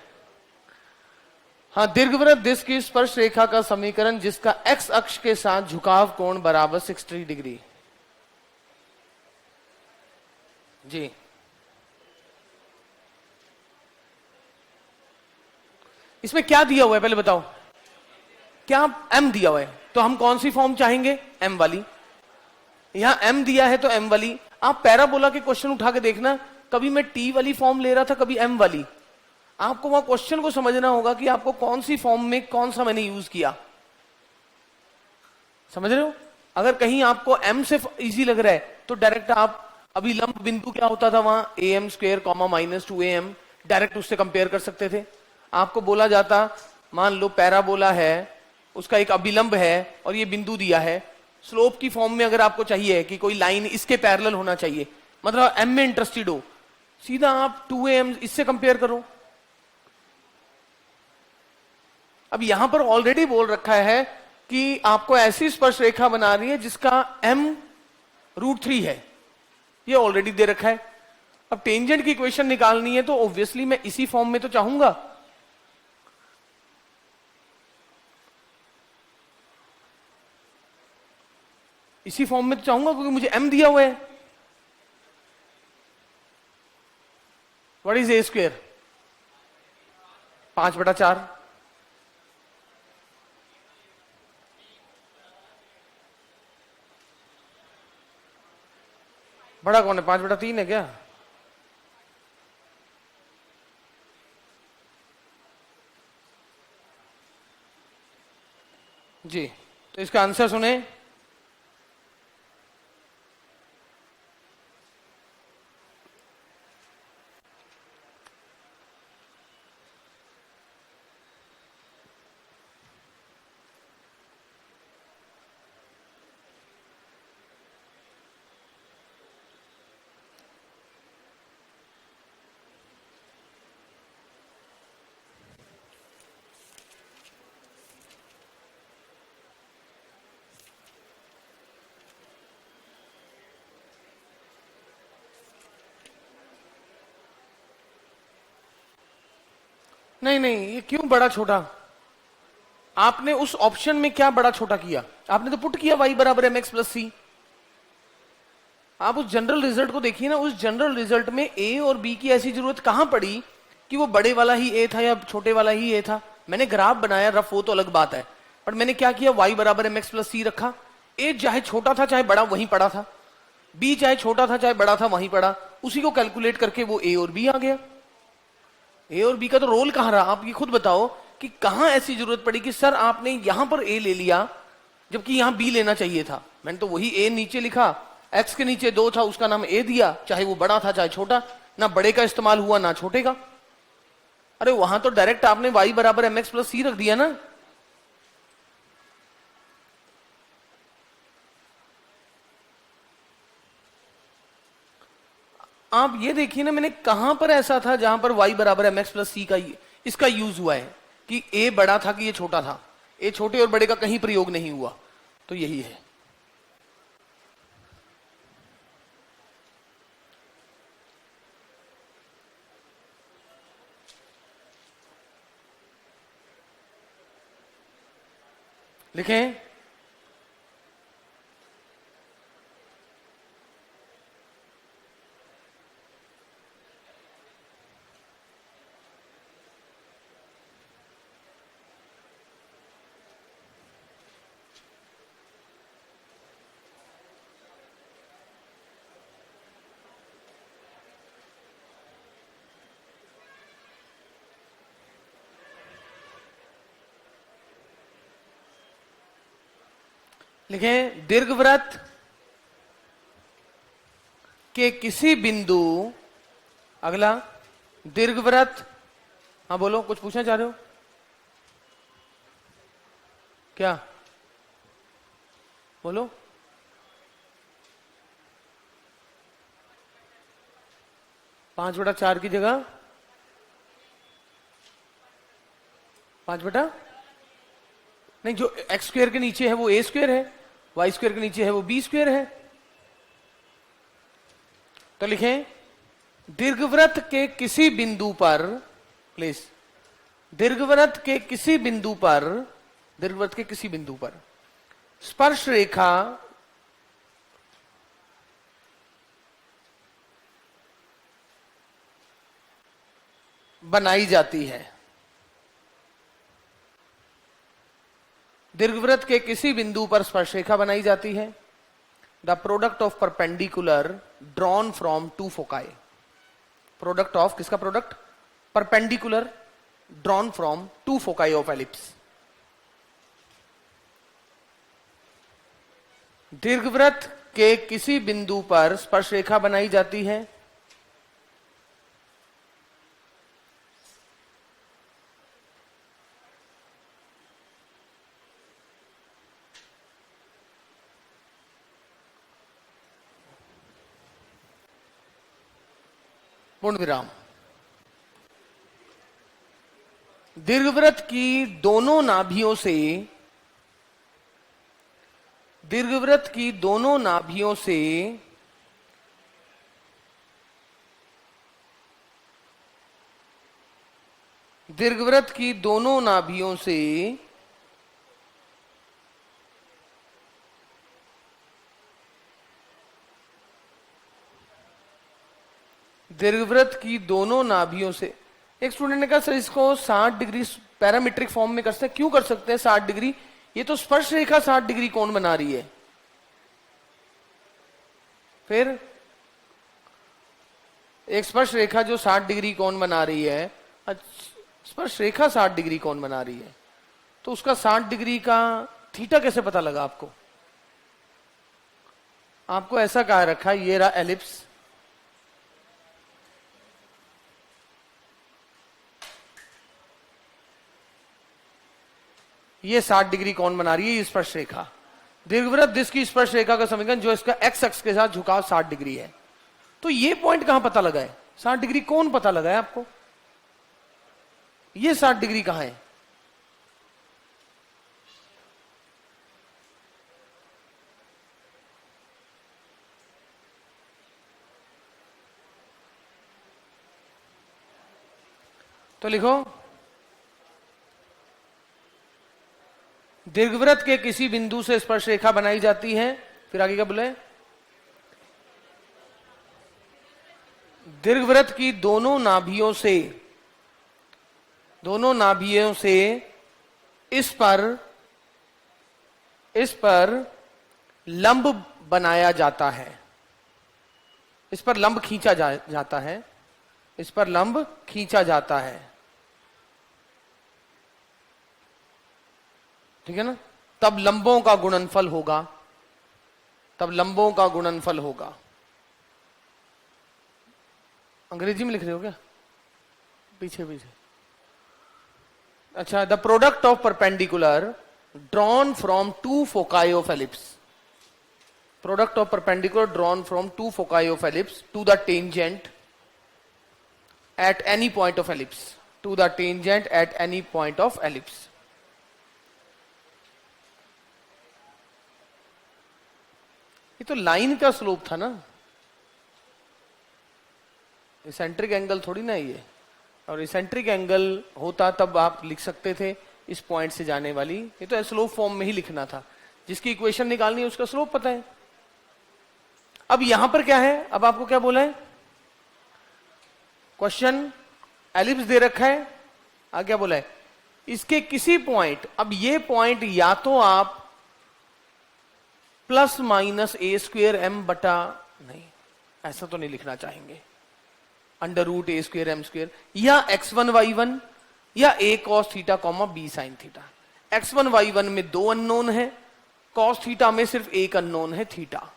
हाँ, दीर्घवृत्त दिस की स्पर्श रेखा का समीकरण जिसका एक्स अक्ष के साथ झुकाव कोण बराबर 60 डिग्री। जी इसमें क्या दिया हुआ है पहले बताओ? क्या m दिया हुआ है, तो हम कौन सी फॉर्म चाहेंगे? m वाली। यहां m दिया है तो m वाली। आप पैराबोला के क्वेश्चन उठा के देखना, कभी मैं t वाली फॉर्म ले रहा था, कभी m वाली। आपको वहां क्वेश्चन को समझना होगा कि आपको कौन सी फॉर्म में कौन सा मैंने यूज किया। समझ रहे हो? अगर कहीं आपको m से इजी लग रहा है तो डायरेक्ट आप, अभी लंब बिंदु क्या होता था वहां, am square comma minus 2am, direct उससे कंपेयर कर सकते थे। आपको बोला जाता, मान लो पैराबोला है, उसका एक अभिलंब है और ये बिंदु दिया है, स्लोप की फॉर्म में अगर आपको चाहिए कि कोई लाइन इसके पैरेलल होना चाहिए, मतलब एम में इंटरेस्टेड हो, सीधा आप 2am इससे कंपेयर करो। अब यहां पर ऑलरेडी बोल रखा है कि आपको ऐसी स्पर्श रेखा बना रही है जिसका m√3 है, ये ऑलरेडी दे रखा है। अब टेंजेंट की इक्वेशन निकालनी है तो ऑब्वियसली मैं इसी फॉर्म में तो चाहूंगा। इसी फॉर्म में तो चाहूंगा क्योंकि मुझे m दिया हुआ है। What is a square? 5/4। बड़ा कौन है? 5/3 है क्या? जी, तो इसका आंसर सुने। नहीं नहीं, ये क्यों बड़ा छोटा? आपने उस ऑप्शन में क्या बड़ा छोटा किया? आपने तो पुट किया y बराबर mx+c। आप उस जनरल रिजल्ट को देखिए ना, उस जनरल रिजल्ट में a और b की ऐसी जरूरत कहां पड़ी कि वो बड़े वाला ही a था या छोटे वाला ही a था। मैंने ग्राफ बनाया रफ, वो तो अलग बात है, पर मैंने क्या किया, y बराबर mx+c रखा। a चाहे छोटा था चाहे बड़ा वहीं पड़ा था, b चाहे छोटा था चाहे बड़ा था वहीं पड़ा, उसी को कैलकुलेट करके वो a और b आ गया। ए और बी का तो रोल कहां रहा? आप ये खुद बताओ कि कहां ऐसी जरूरत पड़ी कि सर आपने यहां पर ए ले लिया जबकि यहां बी लेना चाहिए था। मैंने तो वही ए नीचे लिखा, एक्स के नीचे 2 था उसका नाम ए दिया, चाहे वो बड़ा था चाहे छोटा, ना बड़े का इस्तेमाल हुआ ना छोटे का। अरे वहां तो डायरेक्ट आपने y बराबर mx+c रख दिया ना। आप ये देखिए ना, मैंने कहां पर ऐसा था जहां पर y बराबर mx+c का इसका यूज हुआ है कि a बड़ा था कि ये छोटा था। a छोटे और बड़े का कहीं प्रयोग नहीं हुआ, तो यही है। लिखें, लिखें, दीर्घवृत्त के किसी बिंदु, अगला दीर्घवृत्त, हाँ बोलो, कुछ पूछना चाह रहे हो क्या? बोलो। 5/4 की जगह 5 नहीं, जो एक्स स्क्वायर के नीचे है वो ए स्क्वायर है, वाई स्क्वायर के नीचे है वो बी स्क्वायर है। तो लिखें, दीर्घवृत्त के किसी बिंदु पर, प्लीज, दीर्घवृत्त के किसी बिंदु पर, दीर्घवृत्त के किसी बिंदु पर स्पर्श रेखा बनाई जाती है। दीर्घवृत्त के किसी बिंदु पर स्पर्श रेखा बनाई जाती है। The product of perpendicular drawn from two foci. Product of, किसका product? Perpendicular drawn from two foci of ellipse. दीर्घवृत्त के किसी बिंदु पर स्पर्श रेखा बनाई जाती है। पूर्ण विराम। दीर्घवृत्त की दोनों नाभियों से, दीर्घवृत्त की दोनों नाभियों से दीर्घवृत्त की दोनों नाभियों से दीर्घवृत्त की दोनों नाभियों से, एक स्टूडेंट ने कहा सर इसको 60 डिग्री पैरामीट्रिक फॉर्म में कर सकते हैं, क्यों कर सकते हैं 60 डिग्री? ये तो स्पर्श रेखा 60 डिग्री कोण बना रही है। फिर एक स्पर्श रेखा जो 60 डिग्री कोण बना रही है, स्पर्श रेखा 60 डिग्री कोण बना रही है, तो उसका 60 डिग्री का थीटा कैसे पता लगा आपको? आपको ऐसा कहा रखा, ये रहा एलिप्स, ये 60 डिग्री कोण बना रही है, ये स्पर्श रेखा। दीर्घवृत्त दिस की स्पर्श रेखा का समीकरण जो इसका एक्स अक्ष के साथ झुकाव 60 डिग्री है। तो ये पॉइंट कहां पता लगा है? 60 डिग्री कौन पता लगा है आपको? ये 60 डिग्री कहां है? तो लिखो, दीर्घवृत्त के किसी बिंदु से स्पर्श रेखा बनाई जाती है, फिर आगे क्या बोले? दीर्घवृत्त की दोनों नाभियों से इस पर लंब बनाया जाता है, इस पर लंब खींचा जाता है, इस पर लंब खींचा जाता है, ठीक है ना? तब लंबों का गुणनफल होगा, तब लंबों का गुणनफल होगा। अंग्रेजी में लिख रहे हो क्या? पीछे पीछे। अच्छा, the product of perpendicular drawn from two foci of ellipse, product of perpendicular drawn from two foci of ellipse to the tangent at any point of ellipse, to the tangent at any point of ellipse. ये तो line का slope था ना, eccentric angle थोड़ी ना ये, और eccentric angle होता तब आप लिख सकते थे इस पॉइंट से जाने वाली, ये तो स्लोप फॉर्म में ही लिखना था। जिसकी इक्वेशन निकालनी है उसका स्लोप पता है। अब यहां पर क्या है? अब आपको क्या बोला है? क्वेश्चन एलिप्स दे रखा है, आगे क्या बोला है? इसके किसी पॉइंट, अब ये पॉइंट या तो आप प्लस माइनस ए स्क्वेयर एम बटा, नहीं ऐसा तो नहीं लिखना चाहेंगे, अंडर रूट ए स्क्वेयर एम स्क्वेयर, या x1 y1 या a cos theta comma b sin theta. x1 y1 में दो अननोन है, cos थीटा में सिर्फ एक अननोन है थीटा,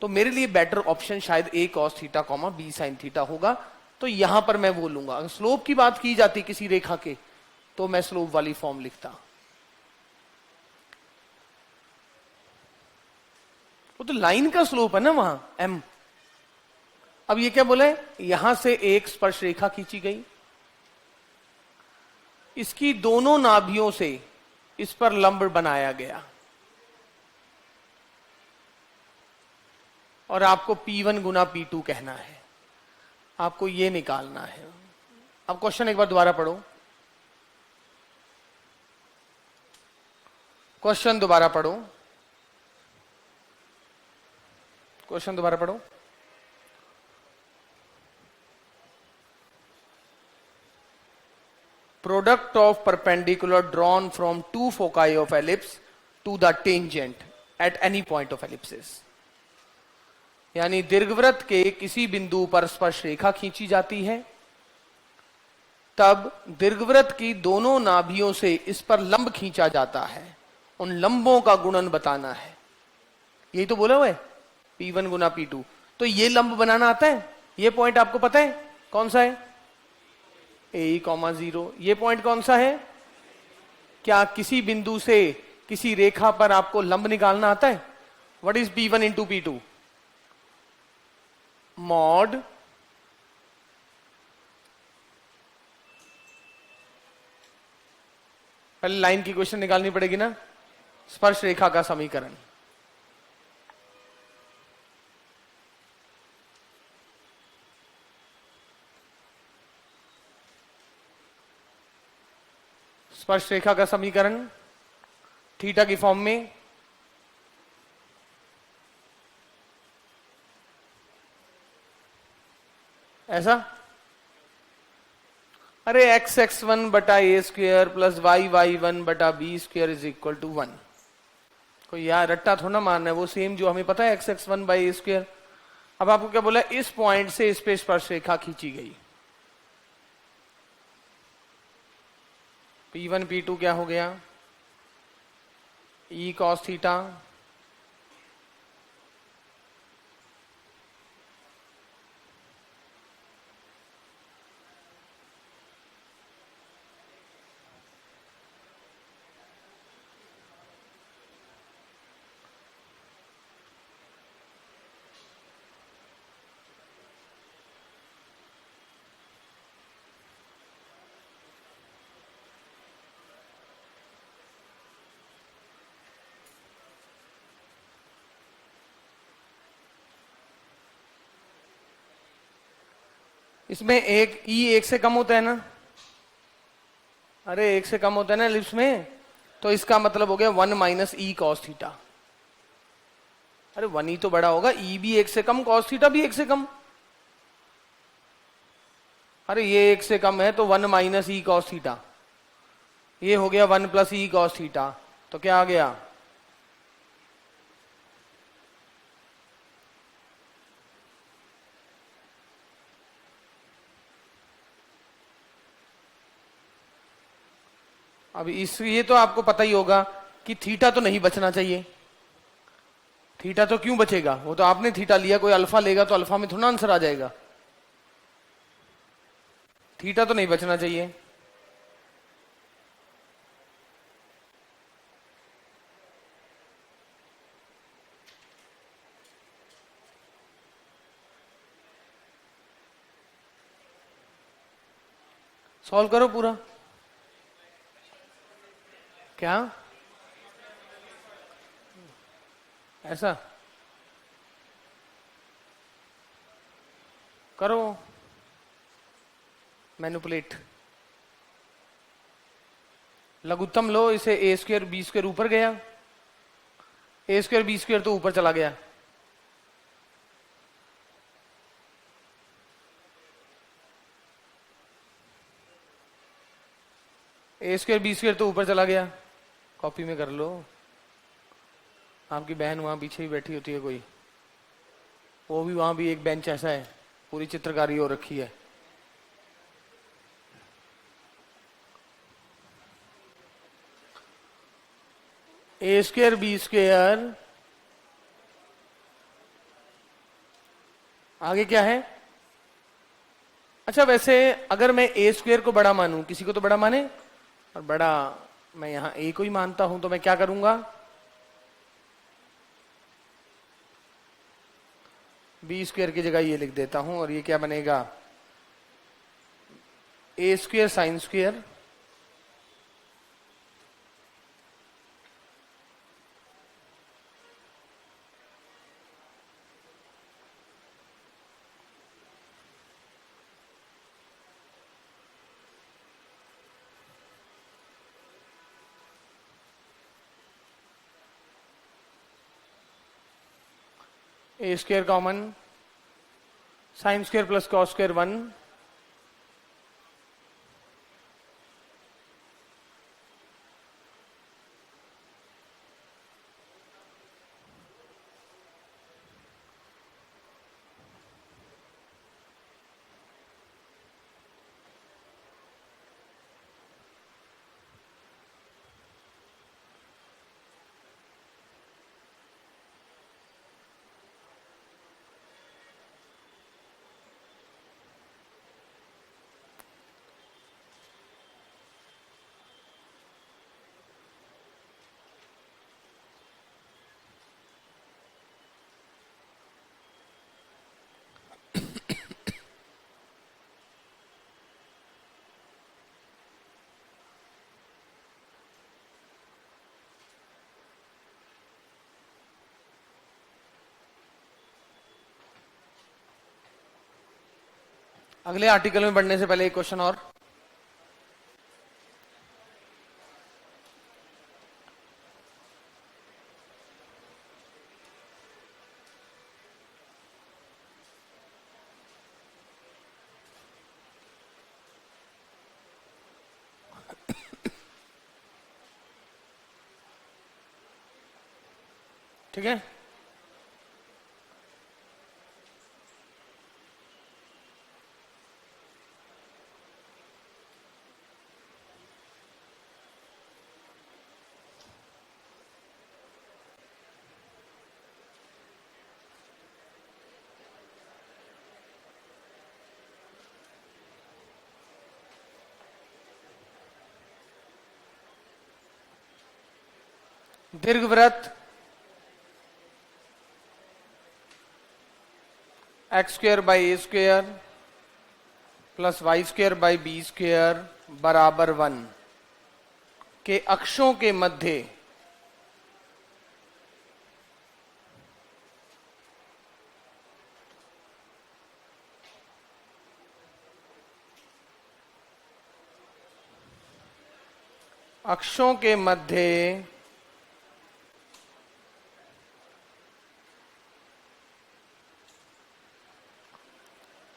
तो मेरे लिए बेटर ऑप्शन शायद a cos theta comma b sin theta होगा। तो यहां पर मैं बोलूंगा, अगर स्लोप की बात की जाती किसी रेखा के तो मैं स्लोप वाली फॉर्म लिखता, वो तो लाइन का स्लोप है ना वहां m। अब ये क्या बोले? यहां से एक स्पर्श रेखा खींची गई, इसकी दोनों नाभियों से इस पर लंब बनाया गया, और आपको P1 गुना P2 कहना है, आपको ये निकालना है। अब क्वेश्चन एक बार दोबारा पढ़ो, क्वेश्चन दोबारा पढ़ो, क्वेश्चन दोबारा पढ़ो। Product of perpendicular drawn from two foci of ellipse to the tangent at any point of ellipsis, यानी दीर्घवृत्त के किसी बिंदु पर स्पर्श रेखा खींची जाती है, तब दीर्घवृत्त की दोनों नाभियों से इस पर लंब खींचा जाता है, उन लंबों का गुणन बताना है। यही तो बोला हुआ है, P1 गुना P2। तो ये लंब बनाना आता है, ये पॉइंट आपको पता है कौन सा है? ए कॉमा 0। ये पॉइंट कौन सा है? क्या किसी बिंदु से किसी रेखा पर आपको लंब निकालना आता है? What is P1 into P2? Mod पहले लाइन की क्वेश्चन निकालनी पड़ेगी ना। स्पर्श रेखा का समीकरण, स्पर्श रेखा का समीकरण थीटा की फॉर्म में ऐसा, अरे x(x1) बटा ए स्क्वेयर प्लस y(y1) बटा b square is equal to 1। कोई यार रट्टा थोड़ा मारना है, वो सेम जो हमें पता है x(x1) बाई ए स्क्वेयर। अब आपको क्या बोला, इस पॉइंट से इस पे स्पर्श रेखा खींची गई। P1 P2 क्या हो गया, e cos थीटा इसमें एक e एक से कम होता है ना, अरे एक से कम होता है ना एलिप्स में, तो इसका मतलब हो गया 1 माइनस ई कॉस थीटा। अरे 1 ही तो बड़ा होगा, ई भी एक से कम, कॉस थीटा भी एक से कम। अरे ये एक से कम है तो 1 माइनस ई कॉस थीटा, ये हो गया 1 प्लस ई कॉस थीटा, तो क्या आ गया, अब इस ये तो आपको पता ही होगा कि थीटा तो नहीं बचना चाहिए। थीटा तो क्यों बचेगा, वो तो आपने थीटा लिया, कोई अल्फा लेगा तो अल्फा में थोड़ा आंसर आ जाएगा। थीटा तो नहीं बचना चाहिए। सॉल्व करो पूरा। क्या ऐसा करो, मैनिपुलेट। लघुत्तम लो, इसे ए स्क्वायर बी स्क्वायर ऊपर गया, ए स्क्वायर बी स्क्वायर तो ऊपर चला गया, ए स्क्वायर बी स्क्वायर तो ऊपर चला गया। कॉपी में कर लो, आपकी बहन वहां पीछे ही बैठी होती है कोई, वो भी वहां भी एक बेंच ऐसा है, पूरी चित्रकारी हो रखी है। ए स्क्वायर बी स्क्वायर आगे क्या है। अच्छा वैसे अगर मैं ए स्क्वायर को बड़ा मानूं, किसी को तो बड़ा माने, और बड़ा मैं यहां ए को ही मानता हूं, तो मैं क्या करूंगा, बी स्क्वायर की जगह ये लिख देता हूं, और ये क्या बनेगा, A square sine square A square common, sine square plus cos square 1, अगले आर्टिकल में बढ़ने से पहले एक क्वेश्चन और। ठीक है, दीर्घवृत्त x square by a square plus Y square by b square बराबर 1 के अक्षों के मध्य अक्षों के मध्य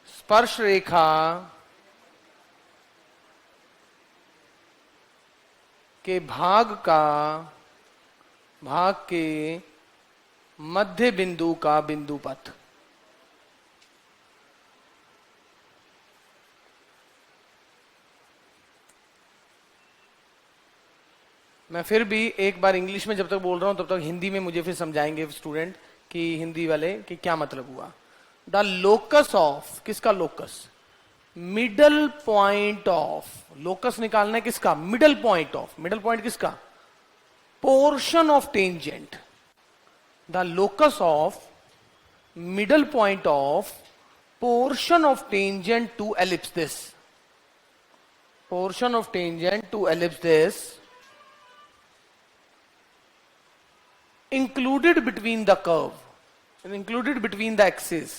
स्पर्श रेखा के भाग के मध्य बिंदु का बिंदु पथ। मैं फिर भी एक बार इंग्लिश में जब तक बोल रहा हूं तब तक हिंदी में मुझे फिर समझाएंगे स्टूडेंट कि हिंदी वाले कि क्या मतलब हुआ। द लोकस ऑफ, किसका locus? Middle point of, locus निकालना है किसका? Middle point of. Middle point किसका? Portion of tangent. The locus of middle point of portion of tangent to ellipse this, portion of tangent to ellipse this included between the curve, included between the axis,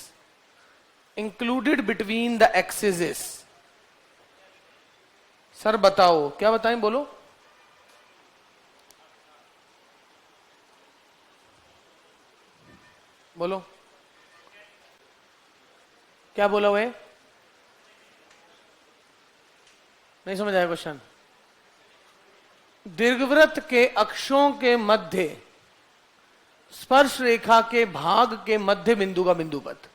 included between the axes is। Sir बताओ, क्या बताएं? बोलो। बोलो क्या बोला हुआ है? नहीं समझ आया क्वेश्चन। दीर्घवृत्त के अक्षों के मध्य स्पर्श रेखा के भाग के मध्य बिंदु का बिंदु पथ,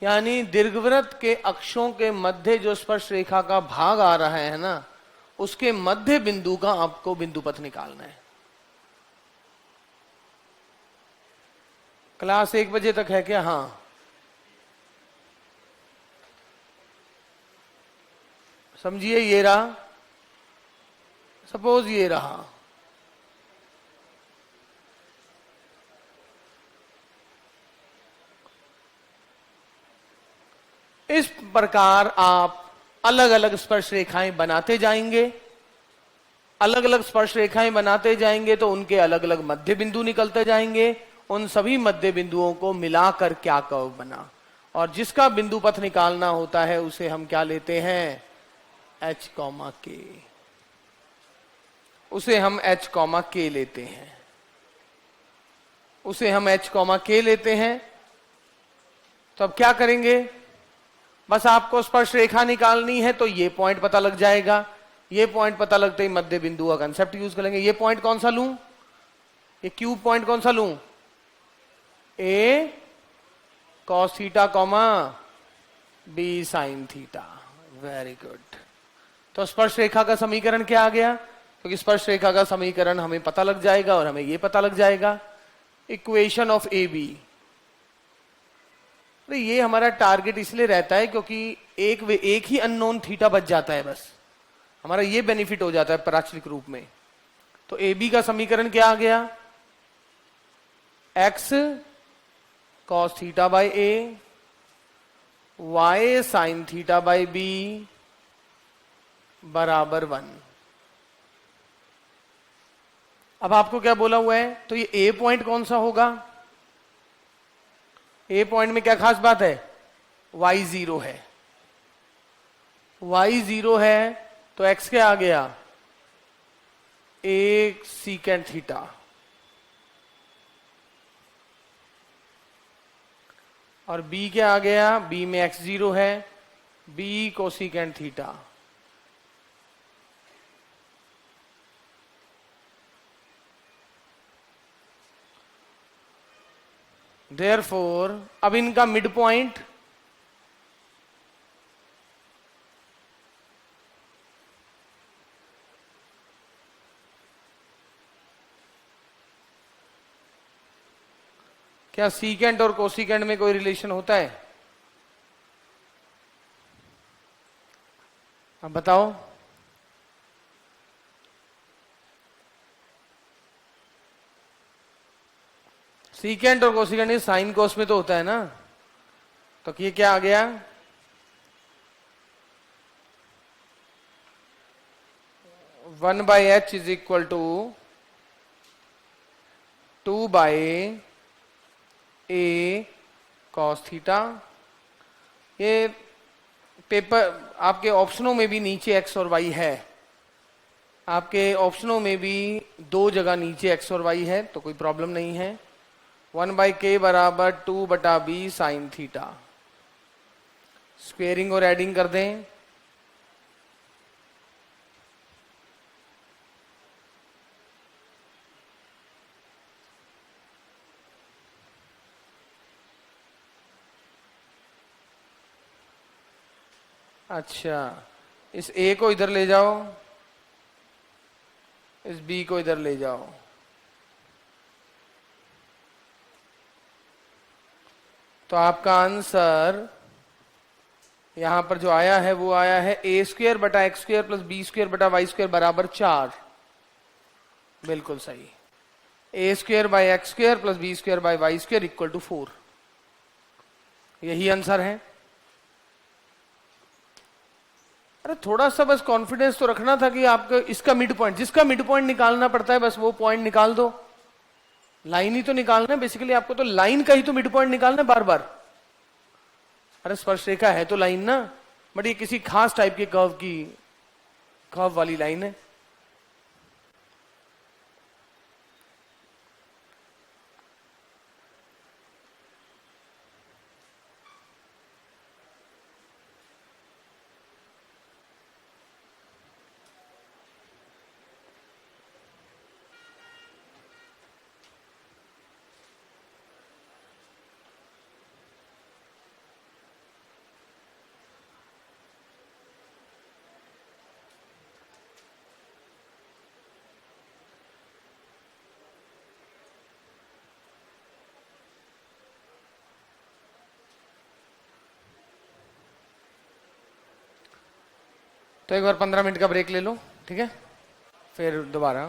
यानी दीर्घवृत्त के अक्षों के मध्य जो स्पर्श रेखा का भाग आ रहा है ना, उसके मध्य बिंदु का आपको बिंदु पथ निकालना है। क्लास 1 बजे तक है क्या? हाँ, समझिए। ये रहा, सपोज ये रहा, इस प्रकार आप अलग अलग स्पर्श रेखाएं बनाते जाएंगे, अलग अलग स्पर्श रेखाएं बनाते जाएंगे तो उनके अलग अलग मध्य बिंदु निकलते जाएंगे। उन सभी मध्य बिंदुओं को मिलाकर क्या कर्व बना, और जिसका बिंदु पथ निकालना होता है उसे हम क्या लेते हैं? H, K। उसे हम H, K लेते हैं, उसे हम H, K लेते हैं। तो अब क्या करेंगे? बस आपको स्पर्श रेखा निकालनी है तो ये पॉइंट पता लग जाएगा। ये पॉइंट पता लगते ही मध्य बिंदु का कंसेप्ट यूज करेंगे। ये पॉइंट कौन सा लूं? ये क्यूब पॉइंट कौन सा लूं? A cos theta comma B sin theta. Very good. तो स्पर्श रेखा का समीकरण क्या आ गया? क्योंकि स्पर्श रेखा का समीकरण हमें पता लग जाएगा और हमें ये पता लग जाएगा इक्वेशन ऑफ ए बी। ये हमारा टारगेट इसलिए रहता है क्योंकि एक ही अननोन थीटा बच जाता है, बस हमारा ये बेनिफिट हो जाता है प्राचलिक रूप में। तो ए बी का समीकरण क्या आ गया? X cos theta by a, y sine theta by b बराबर 1। अब आपको क्या बोला हुआ है? तो ये ए पॉइंट कौन सा होगा? ए पॉइंट में क्या खास बात है? y0 है। y 0 है तो x क्या आ गया, एक सीकेंट थीटा। और b क्या आ गया, b में x 0 है, b कोसिकेंट थीटा। देयरफॉर अब इनका मिड पॉइंट क्या सीकेंट और कोसिकेंट में कोई रिलेशन होता है? अब बताओ। सीकेंट और कोसिकेंट ये साइन कोस में तो होता है ना, तो ये क्या आ गया, 1/h is equal to 2/a cos theta. ये पेपर आपके ऑप्शनों में भी नीचे x और y है, आपके ऑप्शनों में भी दो जगह नीचे x और y है, तो कोई प्रॉब्लम नहीं है। 1/k बराबर 2/b साइन थीटा। स्क्वेयरिंग और एडिंग कर दें, अच्छा इस a को इधर ले जाओ, इस b को इधर ले जाओ, तो आपका आंसर यहां पर जो आया है वो आया है a² बटा x² प्लस b² बटा y² बराबर 4। बिल्कुल सही, a² by x² plus b² by y² equal to 4। यही आंसर है। अरे थोड़ा सा बस कॉन्फिडेंस तो रखना था कि आपका इसका मिड पॉइंट, जिसका मिड पॉइंट निकालना पड़ता है बस वो पॉइंट निकाल दो। लाइन ही तो निकालना है बेसिकली, आपको तो लाइन का ही तो मिड पॉइंट निकालना है बार बार। अरे स्पर्श रेखा है तो लाइन ना, बट ये किसी खास टाइप के कर्व वाली लाइन है। तो एक बार 15 मिनट का ब्रेक ले लो, ठीक है, फिर दोबारा।